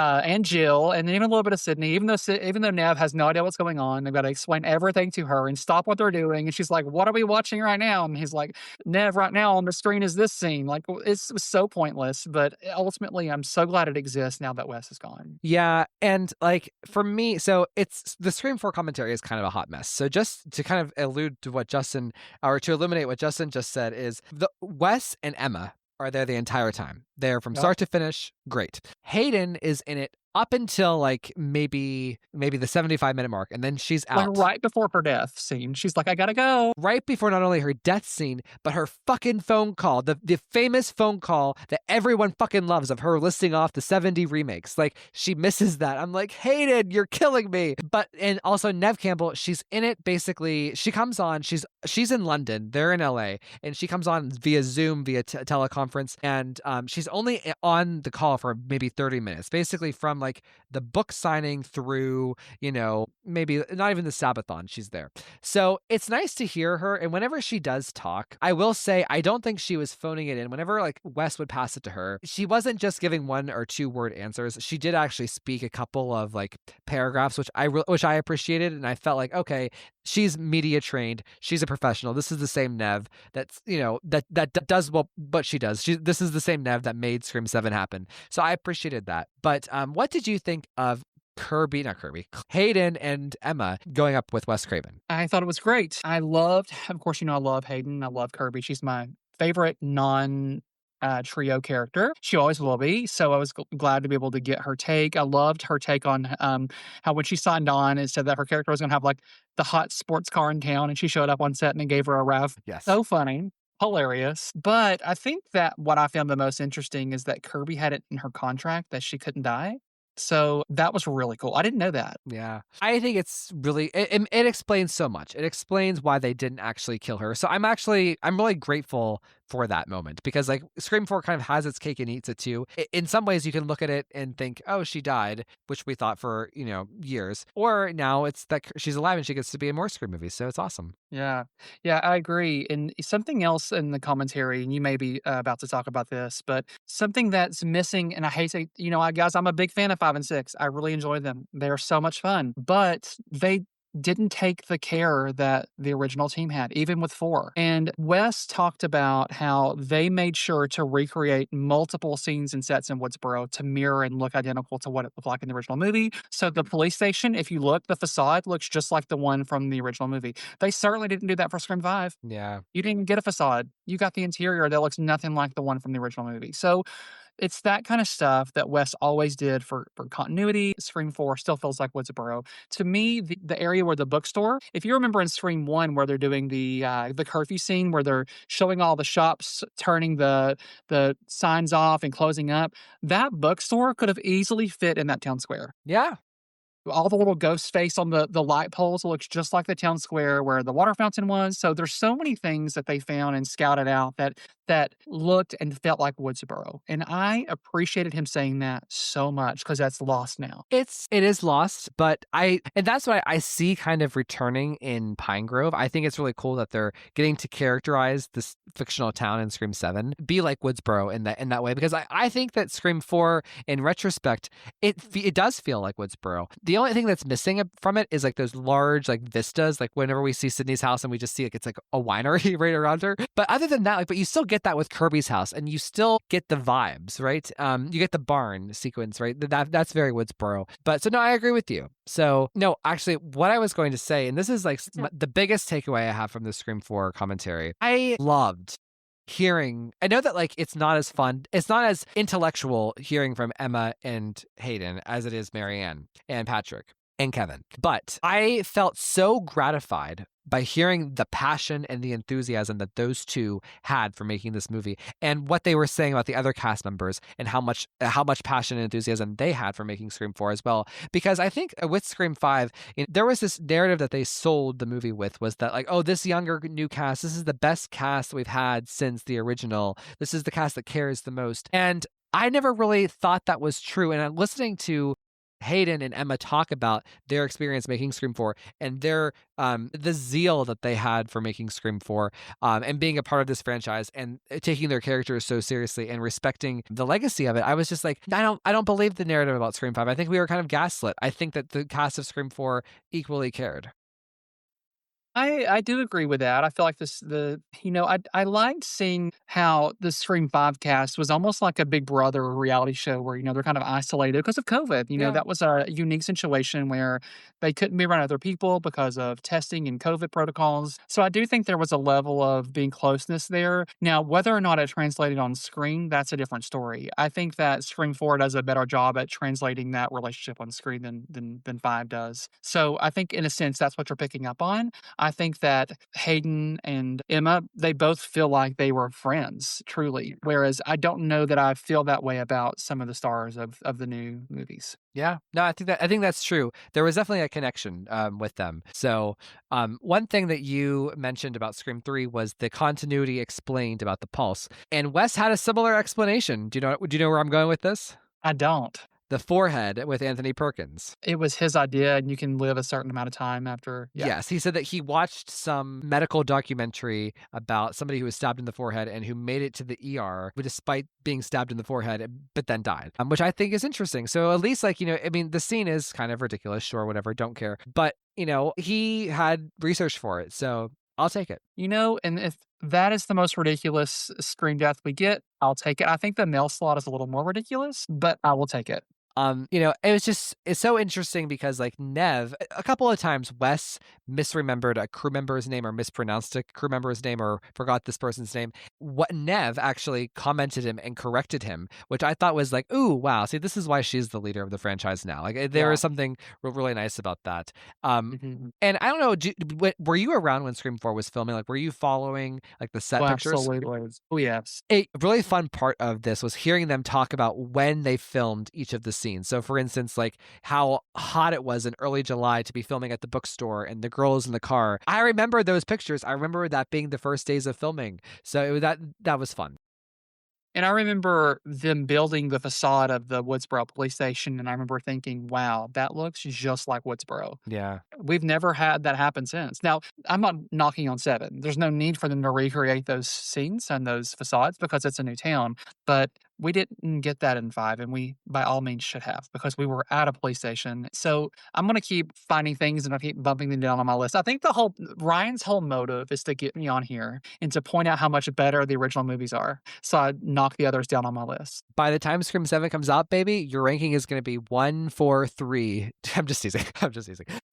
and Jill, and even a little bit of Sydney, even though Nev has no idea what's going on, they've got to explain everything to her and stop what they're doing. And she's like, "What are we watching right now?" And he's like, "Nev, right now on the screen is this scene." Like, it was so pointless, but ultimately, I'm so glad it exists now that Wes is gone. Yeah, and like for me, so it's the Scream 4 commentary is kind of a hot mess. So just to kind of allude to what Justin, or to eliminate what Justin just said, is the Wes and Emma are there the entire time. They're from start to finish. Great. Hayden is in it up until like maybe the 75-minute mark, and then she's out. Like right before her death scene, she's like, "I gotta go." Right before not only her death scene, but her fucking phone call, the famous phone call that everyone fucking loves of her listing off the 70 remakes. Like, she misses that. I'm like, Hayden, you're killing me. But, and also Nev Campbell, she's in it basically. She comes on, she's in London, they're in LA, and she comes on via Zoom, via teleconference, and she's only on the call for maybe 30 minutes, basically from like like the book signing through, maybe not even the Sabathon, she's there. So it's nice to hear her. And whenever she does talk, I will say, I don't think she was phoning it in. Whenever like Wes would pass it to her, she wasn't just giving 1 or 2 word answers. She did actually speak a couple of like paragraphs, which I appreciated. And I felt like, okay, she's media trained. She's a professional. This is the same Nev that's, that does what she does. This is the same Nev that made Scream 7 happen. So I appreciated that. But what did you think of Hayden and Emma going up with Wes Craven? I thought it was great. I loved, of course, I love Hayden. I love Kirby. She's my favorite trio character. She always will be. So I was glad to be able to get her take. I loved her take on how when she signed on, it said that her character was going to have like the hot sports car in town, and she showed up on set and it gave her a rev. Yes. So funny. Hilarious. But I think that what I found the most interesting is that Kirby had it in her contract that she couldn't die. So that was really cool. I didn't know that. Yeah. I think it's really, it explains so much. It explains why they didn't actually kill her. So I'm really grateful for that moment, because like Scream 4 kind of has its cake and eats it too. In some ways you can look at it and think, oh, she died, which we thought for, years. Or now it's that she's alive and she gets to be in more Scream movies. So it's awesome. Yeah. Yeah, I agree. And something else in the commentary, and you may be about to talk about this, but something that's missing, and I hate to, guys, I'm a big fan of 5 and 6. I really enjoy them. They're so much fun, but they didn't take the care that the original team had, even with 4. And Wes talked about how they made sure to recreate multiple scenes and sets in Woodsboro to mirror and look identical to what it looked like in the original movie. So the police station, if you look, the facade looks just like the one from the original movie. They certainly didn't do that for Scream 5. Yeah. You didn't get a facade. You got the interior that looks nothing like the one from the original movie. So it's that kind of stuff that Wes always did for continuity. Scream 4 still feels like Woodsboro. To me, the area where the bookstore, if you remember in Scream 1 where they're doing the curfew scene where they're showing all the shops, turning the signs off and closing up, that bookstore could have easily fit in that town square. Yeah. All the little ghost face on the light poles looks just like the town square where the water fountain was. So there's so many things that they found and scouted out that looked and felt like Woodsboro. And I appreciated him saying that so much because that's lost now. It is lost, but and that's what I see kind of returning in Pine Grove. I think it's really cool that they're getting to characterize this fictional town in Scream 7 be like Woodsboro in that way, because I think that Scream 4 in retrospect it does feel like Woodsboro. The only thing that's missing from it is like those large like vistas, like whenever we see Sydney's house and we just see like it's like a winery right around her. But other than that, but you still get that with Kirby's house, and you still get the vibes, right? You get the barn sequence, right? That's very Woodsboro. But so no, I agree with you. So no, actually, what I was going to say, and this is like the biggest takeaway I have from the Scream 4 commentary, I loved hearing. I know that like it's not as fun, it's not as intellectual hearing from Emma and Hayden as it is Marianne and Patrick and Kevin. But I felt so gratified by hearing the passion and the enthusiasm that those two had for making this movie, and what they were saying about the other cast members and how much passion and enthusiasm they had for making Scream 4 as well. Because I think with Scream 5, there was this narrative that they sold the movie with, was that like, oh, this younger new cast, this is the best cast we've had since the original. This is the cast that cares the most. And I never really thought that was true. And I'm listening to Hayden and Emma talk about their experience making Scream 4 and their the zeal that they had for making Scream 4 and being a part of this franchise and taking their characters so seriously and respecting the legacy of it. I was just like, I don't believe the narrative about Scream 5. I think we were kind of gaslit. I think that the cast of Scream 4 equally cared. I do agree with that. I feel like I liked seeing how the Scream 5 cast was almost like a Big Brother reality show where, they're kind of isolated because of COVID. Yeah. That was a unique situation where they couldn't be around other people because of testing and COVID protocols. So I do think there was a level of being closeness there. Now, whether or not it translated on screen, that's a different story. I think that Scream 4 does a better job at translating that relationship on screen than 5 does. So I think in a sense, that's what you're picking up on. I think that Hayden and Emma, they both feel like they were friends, truly. Whereas I don't know that I feel that way about some of the stars of the new movies. Yeah, no, I think that's true. There was definitely a connection with them. So one thing that you mentioned about Scream 3 was the continuity explained about the pulse, and Wes had a similar explanation. Do you know where I'm going with this? I don't. The Forehead with Anthony Perkins. It was his idea, and you can live a certain amount of time after. Yeah. Yes, he said that he watched some medical documentary about somebody who was stabbed in the forehead and who made it to the ER despite being stabbed in the forehead, but then died, which I think is interesting. So at least, like, I mean, the scene is kind of ridiculous, sure, whatever, don't care. But, he had research for it, so I'll take it. And if that is the most ridiculous scream death we get, I'll take it. I think the mail slot is a little more ridiculous, but I will take it. It's so interesting because, like, Nev, a couple of times Wes misremembered a crew member's name or mispronounced a crew member's name or forgot this person's name. What Nev actually commented him and corrected him, which I thought was like, ooh, wow. See, this is why she's the leader of the franchise now. Like, there is something really nice about that. Mhm. And I don't know, were you around when Scream 4 was filming? Like, were you following, like, the set pictures? Absolutely. Oh, yes. A really fun part of this was hearing them talk about when they filmed each of the scenes. So, for instance, like how hot it was in early July to be filming at the bookstore and the girls in the car. I remember those pictures. I remember that being the first days of filming. So that was fun. And I remember them building the facade of the Woodsboro police station, and I remember thinking, wow, that looks just like Woodsboro. Yeah. We've never had that happen since. Now, I'm not knocking on 7. There's no need for them to recreate those scenes and those facades because it's a new town. But we didn't get that in 5, and we, by all means, should have because we were at a police station. So I'm going to keep finding things and I keep bumping them down on my list. I think Ryan's whole motive is to get me on here and to point out how much better the original movies are. So I knock the others down on my list. By the time Scream 7 comes out, baby, your ranking is going to be 1, 4, 3. I'm just teasing.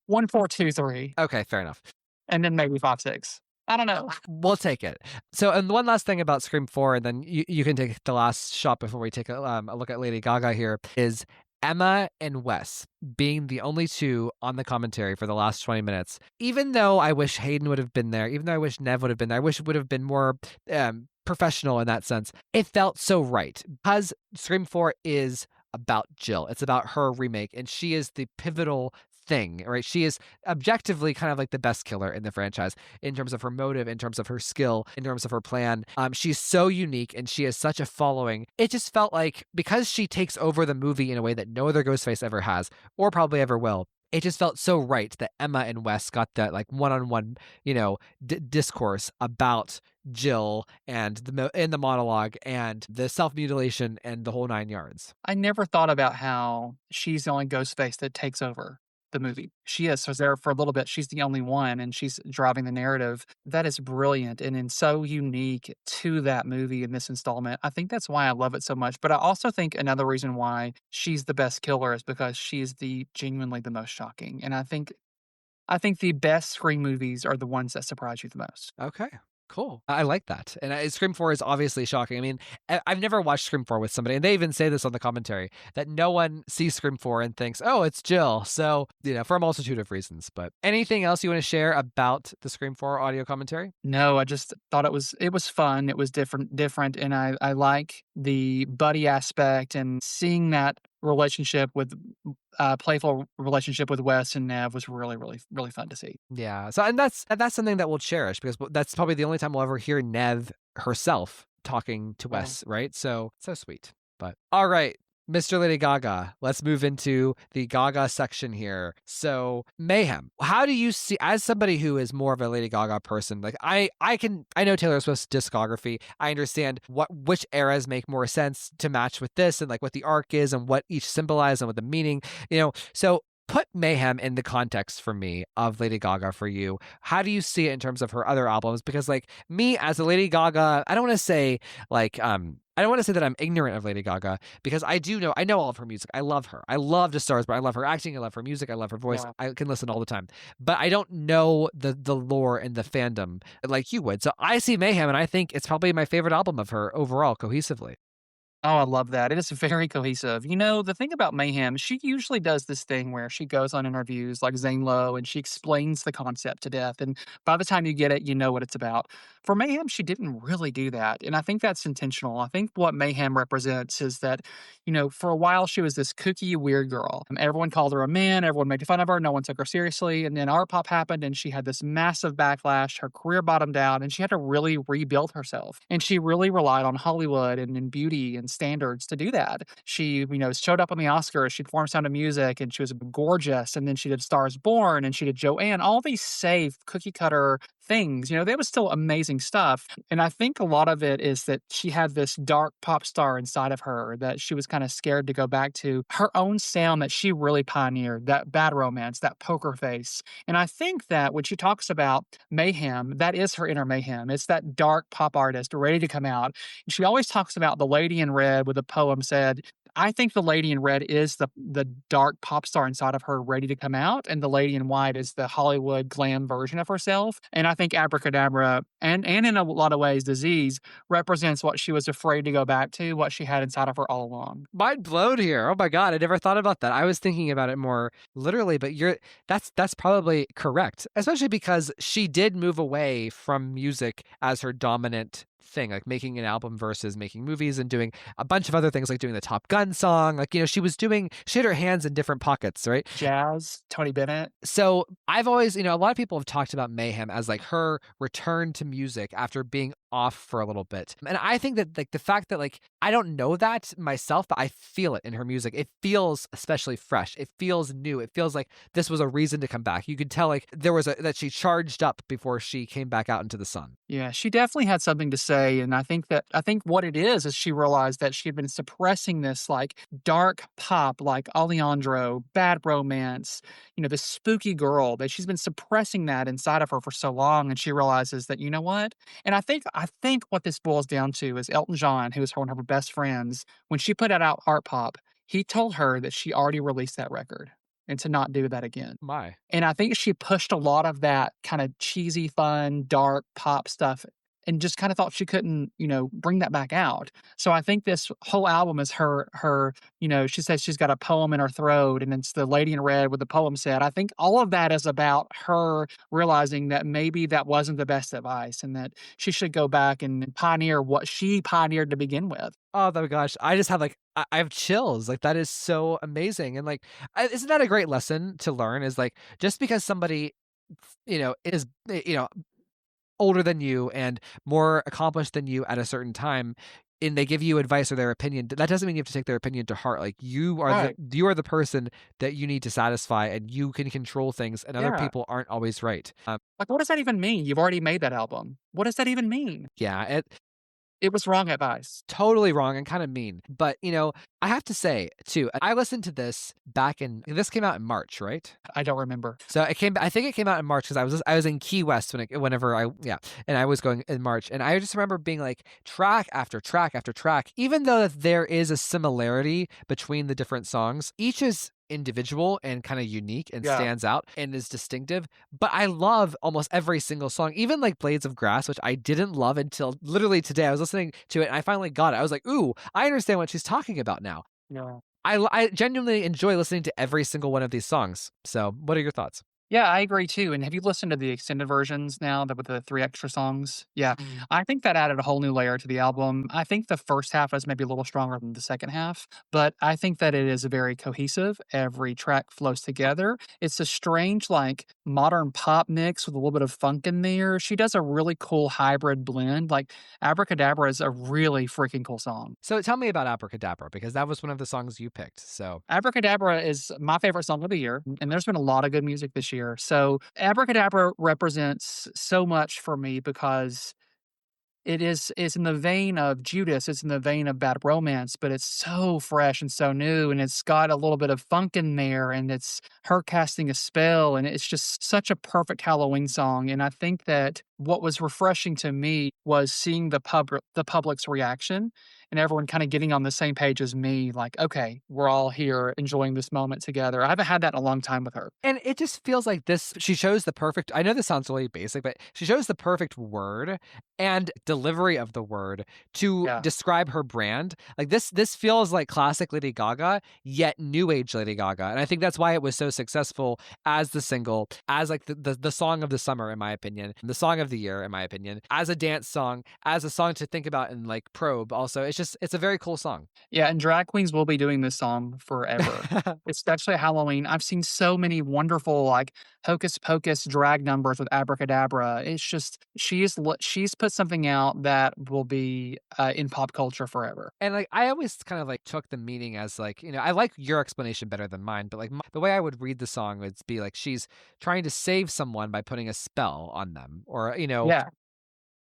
1, 4, 2, 3. Okay, fair enough. And then maybe 5, 6. I don't know. We'll take it. So, and one last thing about Scream 4, and then you can take the last shot before we take a look at Lady Gaga here, is Emma and Wes being the only two on the commentary for the last 20 minutes. Even though I wish Hayden would have been there, even though I wish Nev would have been there, I wish it would have been more professional in that sense. It felt so right because Scream 4 is about Jill. It's about her remake, and she is the pivotal thing, right? She is objectively kind of like the best killer in the franchise in terms of her motive, in terms of her skill, in terms of her plan. She's so unique and she has such a following. It just felt like because she takes over the movie in a way that no other Ghostface ever has or probably ever will, it just felt so right that Emma and Wes got that like one-on-one, discourse about Jill and the monologue and the self-mutilation and the whole 9 yards. I never thought about how she's the only Ghostface that takes over the movie. She is. So there for a little bit, she's the only one and she's driving the narrative. That is brilliant and so unique to that movie in this installment. I think that's why I love it so much. But I also think another reason why she's the best killer is because she's genuinely the most shocking. And I think the best Scream movies are the ones that surprise you the most. Okay. Cool. I like that. And Scream 4 is obviously shocking. I mean, I've never watched Scream 4 with somebody, and they even say this on the commentary, that no one sees Scream 4 and thinks, oh, it's Jill. So, for a multitude of reasons. But anything else you want to share about the Scream 4 audio commentary? No, I just thought it was fun. It was different. And I like the buddy aspect and seeing that relationship with playful relationship with Wes and Nev was really, really, really fun to see. Yeah. So, and that's something that we'll cherish because that's probably the only time we'll ever hear Nev herself talking to Wes, right? So sweet. But all right, Mr. Lady Gaga, let's move into the Gaga section here. So, Mayhem, how do you see, as somebody who is more of a Lady Gaga person, like I know Taylor Swift's discography. I understand which eras make more sense to match with this and like what the arc is and what each symbolize and what the meaning, so put Mayhem in the context for me of Lady Gaga for you. How do you see it in terms of her other albums? Because like me as a Lady Gaga, I don't want to say like, I don't want to say that I'm ignorant of Lady Gaga because I know all of her music. I love her. I love The Stars, but I love her acting. I love her music. I love her voice. Yeah. I can listen all the time, but I don't know the lore and the fandom like you would. So I see Mayhem and I think it's probably my favorite album of her overall cohesively. Oh, I love that. It is very cohesive. The thing about Mayhem, she usually does this thing where she goes on interviews like Zane Lowe and she explains the concept to death. And by the time you get it, you know what it's about. For Mayhem, she didn't really do that. And I think that's intentional. I think what Mayhem represents is that, for a while she was this kooky, weird girl. Everyone called her a man. Everyone made fun of her. No one took her seriously. And then Art Pop happened and she had this massive backlash. Her career bottomed out and she had to really rebuild herself. And she really relied on Hollywood and beauty and standards to do that. She, showed up on the Oscars, she performed Sound of Music, and she was gorgeous, and then she did Stars Born, and she did Joanne, all these safe, cookie cutter things. That was still amazing stuff, and I think a lot of it is that she had this dark pop star inside of her that she was kinda scared to go back to. Her own sound that she really pioneered, that Bad Romance, that Poker Face, and I think that when she talks about Mayhem, that is her inner Mayhem. It's that dark pop artist ready to come out. She always talks about the lady in red with a poem said, I think the lady in red is the dark pop star inside of her ready to come out, and the lady in white is the Hollywood glam version of herself. And I think Abracadabra and in a lot of ways Disease represents what she was afraid to go back to, what she had inside of her all along. Mind blown here. Oh my God, I never thought about that. I was thinking about it more literally, but that's probably correct, especially because she did move away from music as her dominant thing, like making an album versus making movies and doing a bunch of other things, like doing the Top Gun song. Like, she had her hands in different pockets, right? Jazz, Tony Bennett. So I've always, a lot of people have talked about Mayhem as like her return to music after being off for a little bit. And I think that like the fact that like I don't know that myself, but I feel it in her music. It feels especially fresh. It feels new. It feels like this was a reason to come back. You could tell like there was that she charged up before she came back out into the sun. Yeah, she definitely had something to say, and I think what it is she realized that she had been suppressing this like dark pop, like Alejandro, Bad Romance, this spooky girl that she's been suppressing that inside of her for so long, and she realizes that what, and I think what this boils down to is Elton John, who was one of her best friends, when she put out Art Pop, he told her that she already released that record and to not do that again. My. And I think she pushed a lot of that kind of cheesy, fun, dark pop stuff and just kind of thought she couldn't, bring that back out. So I think this whole album is her, she says she's got a poem in her throat and it's the lady in red with the poem said. I think all of that is about her realizing that maybe that wasn't the best advice and that she should go back and pioneer what she pioneered to begin with. Oh my gosh, I just have like I have chills. Like that is so amazing, and like isn't that a great lesson to learn? Is like just because somebody is older than you and more accomplished than you at a certain time, and they give you advice or their opinion, that doesn't mean you have to take their opinion to heart. Like you are Right. you are the person that you need to satisfy, and you can control things, and other Yeah. people aren't always right. Like, what does that even mean? You've already made that album. What does that even mean? Yeah, It was wrong advice. totally wrong and kind of mean. But I have to say too, I listened to this this came out in March, right? I don't remember. So I think it came out in March because I was in Key West and I was going in March, and I just remember being like track after track after track, even though there is a similarity between the different songs, each is individual and kind of unique and Yeah. stands out and is distinctive. But I love almost every single song, even like Blades of Grass, which I didn't love until literally today. I was listening to it and I finally got it. I was like, ooh, I understand what she's talking about now. Yeah. I genuinely enjoy listening to every single one of these songs. So what are your thoughts? Yeah, I agree too. And have you listened to the extended versions now with the 3 extra songs? Yeah. I think that added a whole new layer to the album. I think the first half is maybe a little stronger than the second half, but I think that it is very cohesive. Every track flows together. It's a strange, like modern pop mix with a little bit of funk in there. She does a really cool hybrid blend. Like Abracadabra is a really freaking cool song. So tell me about Abracadabra, because that was one of the songs you picked. So Abracadabra is my favorite song of the year, and there's been a lot of good music this year. So Abracadabra represents so much for me because it's in the vein of Judas, it's in the vein of Bad Romance, but it's so fresh and so new, and it's got a little bit of funk in there, and it's her casting a spell, and it's just such a perfect Halloween song. And I think that what was refreshing to me was seeing the public's reaction and everyone kind of getting on the same page as me, like, okay, we're all here enjoying this moment together. I haven't had that in a long time with her. and it just feels like she chose the perfect, I know this sounds really basic, but she chose the perfect word and delivery of the word to Yeah. describe her brand. Like this feels like classic Lady Gaga, yet new age Lady Gaga. And I think that's why it was so successful as the single, as like the song of the summer, in my opinion, the song of the year, in my opinion, as a dance song, as a song to think about and like probe. Also, it's a very cool song. Yeah, and drag queens will be doing this song forever. Especially Halloween. I've seen so many wonderful, like, hocus pocus drag numbers with Abracadabra. It's just she's put something out out that will be in pop culture forever. And like I always kind of like took the meaning as like, I like your explanation better than mine, but like the way I would read the song would be like she's trying to save someone by putting a spell on them, or Yeah,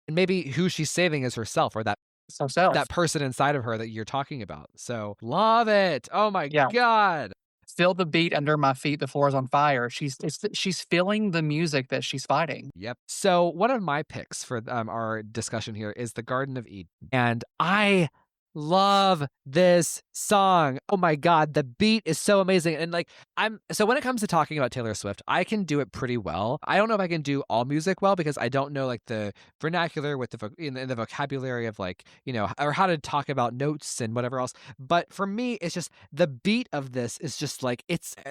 and maybe who she's saving is herself, or so self. that person inside of her that you're talking about. So love it. Oh my Yeah. god. Feel the beat under my feet, the floor is on fire. She's feeling the music that she's fighting. Yep. So one of my picks for our discussion here is the Garden of Eden, and I love this song. Oh my god, the beat is so amazing. And like so when it comes to talking about Taylor Swift, I can do it pretty well. I don't know if I can do all music well because I don't know like the vernacular with in the vocabulary of like, or how to talk about notes and whatever else. But for me, it's just the beat of this is just like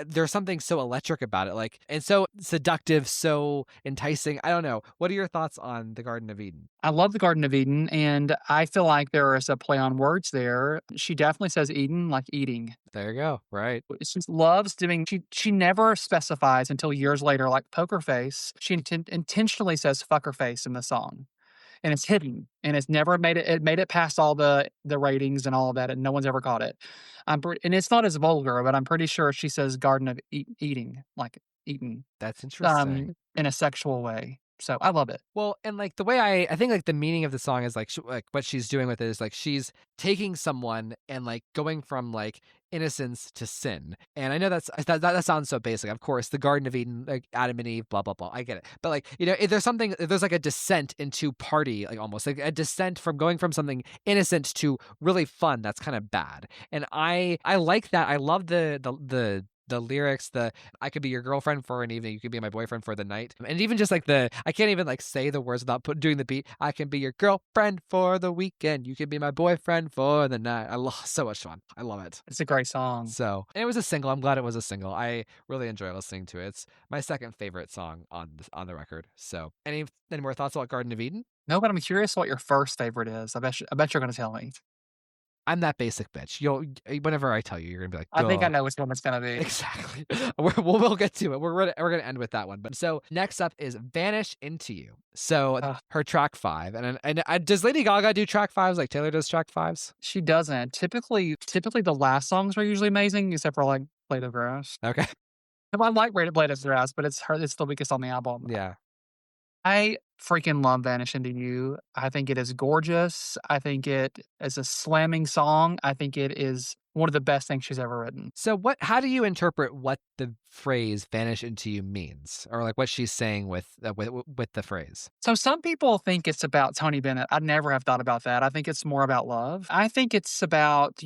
there's something so electric about it, like, and so seductive, so enticing. I don't know. What are your thoughts on the Garden of Eden? I love the Garden of Eden, and I feel like there is a play on words there. She definitely says Eden, like eating. There you go. Right. She loves doing. She never specifies until years later, like Poker Face. She intentionally says Fucker Face in the song, and it's hidden, and it's never made it. It made it past all the ratings and all of that, and no one's ever caught it. And it's not as vulgar, but I'm pretty sure she says Garden of Eating, like eating, That's interesting. in a sexual way. So I love it. Well, and like the way I think like the meaning of the song is like like what she's doing with it is like she's taking someone and like going from like innocence to sin. And I know that sounds so basic. Of course, the Garden of Eden, like Adam and Eve, blah blah blah. I get it. But like, if there's like a descent into party, like almost like a descent from going from something innocent to really fun. That's kind of bad. And I like that. I love the lyrics, I could be your girlfriend for an evening, you could be my boyfriend for the night. And even just like I can't even like say the words without doing the beat. I can be your girlfriend for the weekend, you can be my boyfriend for the night. I love so much fun. I love it. It's a great song. So, and it was a single. I'm glad it was a single. I really enjoy listening to it. It's my second favorite song on the record. So, any more thoughts about Garden of Eden? No, but I'm curious what your first favorite is. I bet you're going to tell me. I'm that basic bitch. Whenever I tell you, you're gonna be like, I think I "Duh." know which one it's going to be. Exactly. We'll get to it. We're gonna end with that one. But so next up is "Vanish Into You." So her track 5, and does Lady Gaga do track 5s like Taylor does track 5s? She doesn't. Typically the last songs are usually amazing, except for like Blade of Grass. Okay. I like Blade of Grass, but it's the weakest on the album. Yeah. I freaking love Vanish Into You. I think it is gorgeous. I think it is a slamming song. I think it is one of the best things she's ever written. So how do you interpret what the phrase "vanish into you" means, or like what she's saying with the phrase? So some people think it's about Tony Bennett. I never have thought about that. I think it's more about love. I think it's about,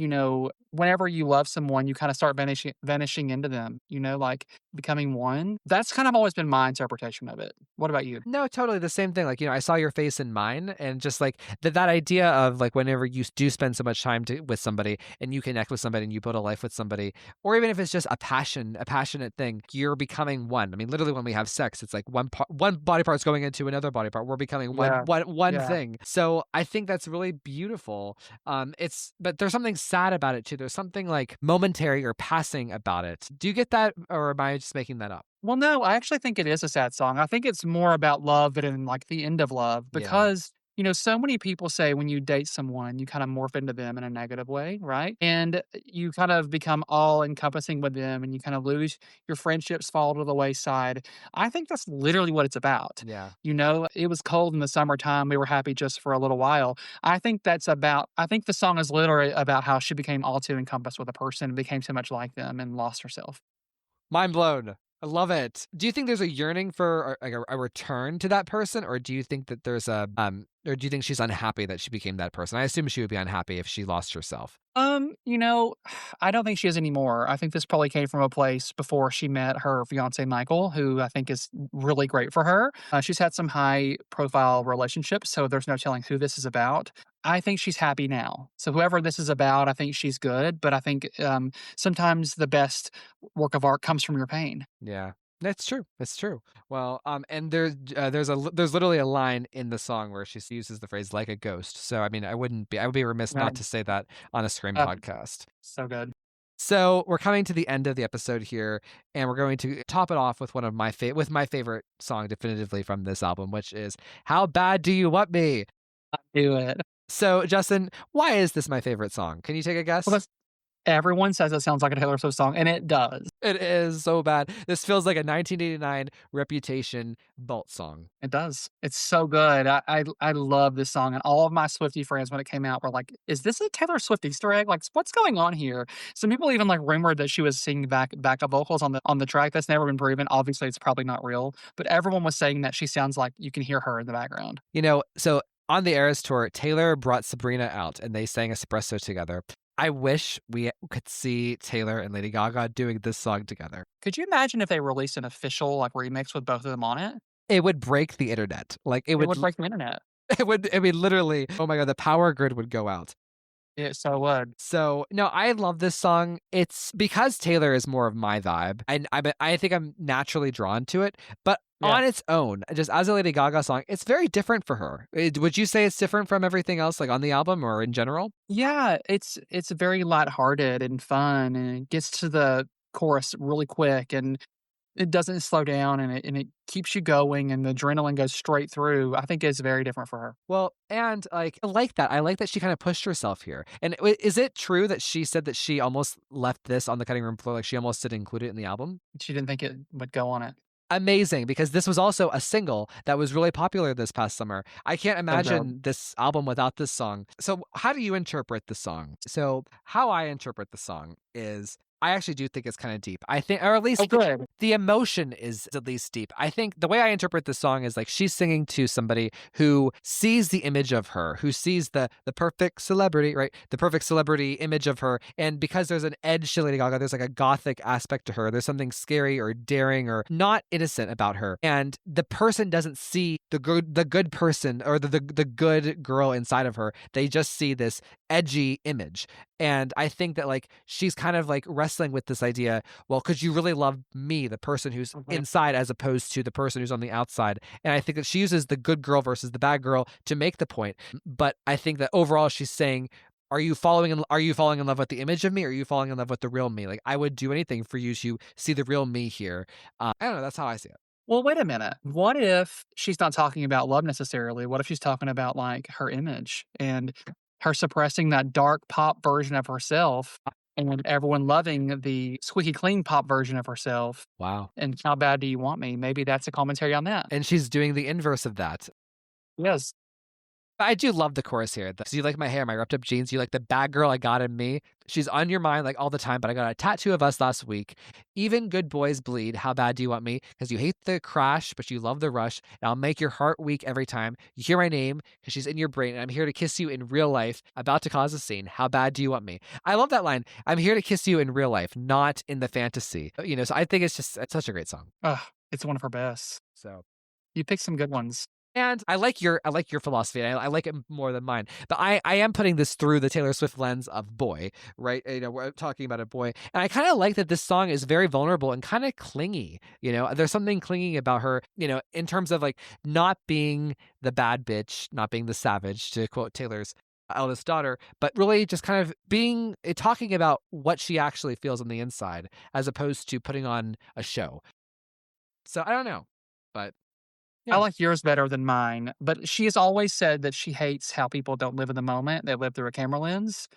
whenever you love someone, you kind of start vanishing into them, like becoming one. That's kind of always been my interpretation of it. What about you? No, totally the same thing. Like, I saw your face in mine, and just like that idea of like whenever you do spend so much time with somebody and you connect with somebody and you build a life with somebody, or even if it's just a passionate thing, you're becoming one. I mean, literally when we have sex, it's like one body part's going into another body part. We're becoming one Yeah. thing. So I think that's really beautiful. But there's something sad about it too. There's something like momentary or passing about it. Do you get that, or am I just making that up? Well, no, I actually think it is a sad song. I think it's more about love and like the end of love Yeah. because, so many people say when you date someone, you kind of morph into them in a negative way, right? And you kind of become all encompassing with them and you kind of lose your friendships, fall to the wayside. I think that's literally what it's about. Yeah. It was cold in the summertime. We were happy just for a little while. I think the song is literally about how she became all too encompassed with a person and became too much like them and lost herself. Mind blown. I love it. Do you think there's a yearning for a return to that person, or do you think that there's or do you think she's unhappy that she became that person? I assume she would be unhappy if she lost herself. I don't think she is anymore. I think this probably came from a place before she met her fiance Michael, who I think is really great for her. She's had some high profile relationships, so there's no telling who this is about. I think she's happy now. So whoever this is about, I think she's good. But I think sometimes the best work of art comes from your pain. Yeah. That's true. It's true. Well, and there's literally a line in the song where she uses the phrase "like a ghost." So I mean, I would be remiss not to say that on a Scream podcast. So good. So we're coming to the end of the episode here, and we're going to top it off with one of my favorite song definitively from this album, which is "How Bad Do You Want Me?" Do it. So, Justin, why is this my favorite song? Can you take a guess? Well, everyone says it sounds like a Taylor Swift song, and it does. It is so bad. This feels like a 1989 Reputation Bolt song. It does. It's so good. I love this song, and all of my Swiftie friends when it came out were like, "Is this a Taylor Swift Easter egg? Like, what's going on here?" Some people even like rumored that she was singing backup vocals on the track. That's never been proven. Obviously, it's probably not real, but everyone was saying that she sounds like you can hear her in the background. So on the Eras tour, Taylor brought Sabrina out, and they sang Espresso together. I wish we could see Taylor and Lady Gaga doing this song together. Could you imagine if they released an official like remix with both of them on it? It would break the internet. Like it It would would break the internet. it would I mean literally, oh my god, the power grid would go out. It so would. So, no, I love this song. It's because Taylor is more of my vibe, and I think I'm naturally drawn to it. But Yeah. on its own, just as a Lady Gaga song, it's very different for her. Would you say it's different from everything else, like on the album or in general? Yeah, it's very lighthearted and fun, and it gets to the chorus really quick, and it doesn't slow down, and it keeps you going, and the adrenaline goes straight through. I think it's very different for her. Well, and like I like that. I like that she kind of pushed herself here. And is it true that she said that she almost left this on the cutting room floor, like she almost didn't include it in the album? She didn't think it would go on it. Amazing, because this was also a single that was really popular this past summer. I can't imagine this album without this song. So how do you interpret the song? So how I interpret the song is I actually do think it's kind of deep. I think, or at least good. the emotion is at least deep. I think the way I interpret the song is like she's singing to somebody who sees the image of her, who sees the perfect celebrity, right? The perfect celebrity image of her. And because there's an edge to Lady Gaga, there's like a gothic aspect to her. There's something scary or daring or not innocent about her. And the person doesn't see the good person or the good girl inside of her. They just see this edgy image. And I think that like she's kind of like wrestling with this idea, well, could you really love me, the person who's inside, as opposed to the person who's on the outside? And I think that she uses the good girl versus the bad girl to make the point. But I think that overall she's saying, are you falling in love with the image of me, or are you falling in love with the real me? Like I would do anything for you to see the real me here. I don't know, that's how I see it. Well, wait a minute. What if she's not talking about love necessarily? What if she's talking about like her image and her suppressing that dark pop version of herself and everyone loving the squeaky clean pop version of herself? Wow. And how bad do you want me? Maybe that's a commentary on that. And she's doing the inverse of that. Yes. I do love the chorus here. So you like my hair, my ripped up jeans. You like the bad girl I got in me. She's on your mind like all the time, but I got a tattoo of us last week. Even good boys bleed. How bad do you want me? Because you hate the crash, but you love the rush. And I'll make your heart weak every time you hear my name because she's in your brain. And I'm here to kiss you in real life, about to cause a scene. How bad do you want me? I love that line. I'm here to kiss you in real life, not in the fantasy. So I think it's such a great song. It's one of her best. So you picked some good ones. And I like your philosophy. I like it more than mine. But I am putting this through the Taylor Swift lens of boy, right? We're talking about a boy. And I kind of like that this song is very vulnerable and kind of clingy. There's something clinging about her, in terms of like not being the bad bitch, not being the savage, to quote Taylor's eldest daughter, but really just kind of talking about what she actually feels on the inside as opposed to putting on a show. So I don't know, but I like yours better than mine, but she has always said that she hates how people don't live in the moment. They live through a camera lens.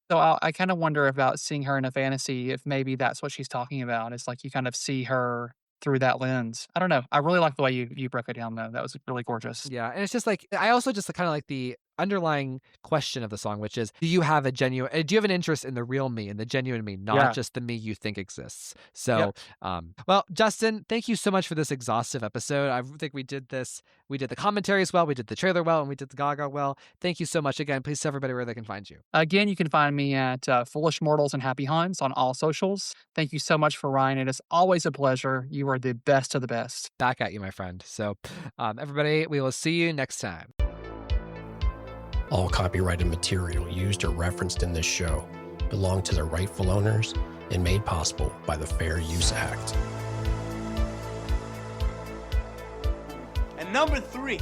So I kind of wonder about seeing her in a fantasy, if maybe that's what she's talking about. It's like you kind of see her through that lens. I don't know. I really like the way you broke it down, though. That was really gorgeous. Yeah, and it's just like I also just kind of like the underlying question of the song, which is, do you have an interest in the real me and the genuine me, not just the me you think exists? So, well, Justin, thank you so much for this exhaustive episode. I think we did the commentaries well, we did the trailer well, and we did the Gaga well. Thank you so much again. Please tell everybody where they can find you. Again, you can find me at Foolish Mortals and Happy Hunts on all socials. Thank you so much for Ryan. It is always a pleasure. You are the best of the best. Back at you, my friend. So, everybody, we will see you next time. All copyrighted material used or referenced in this show belong to their rightful owners and made possible by the Fair Use Act. And number 3,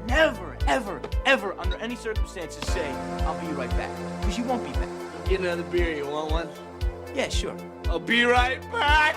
never, ever, ever, under any circumstances say, I'll be right back. Because you won't be back. Get another beer, you want one? Yeah, sure. I'll be right back!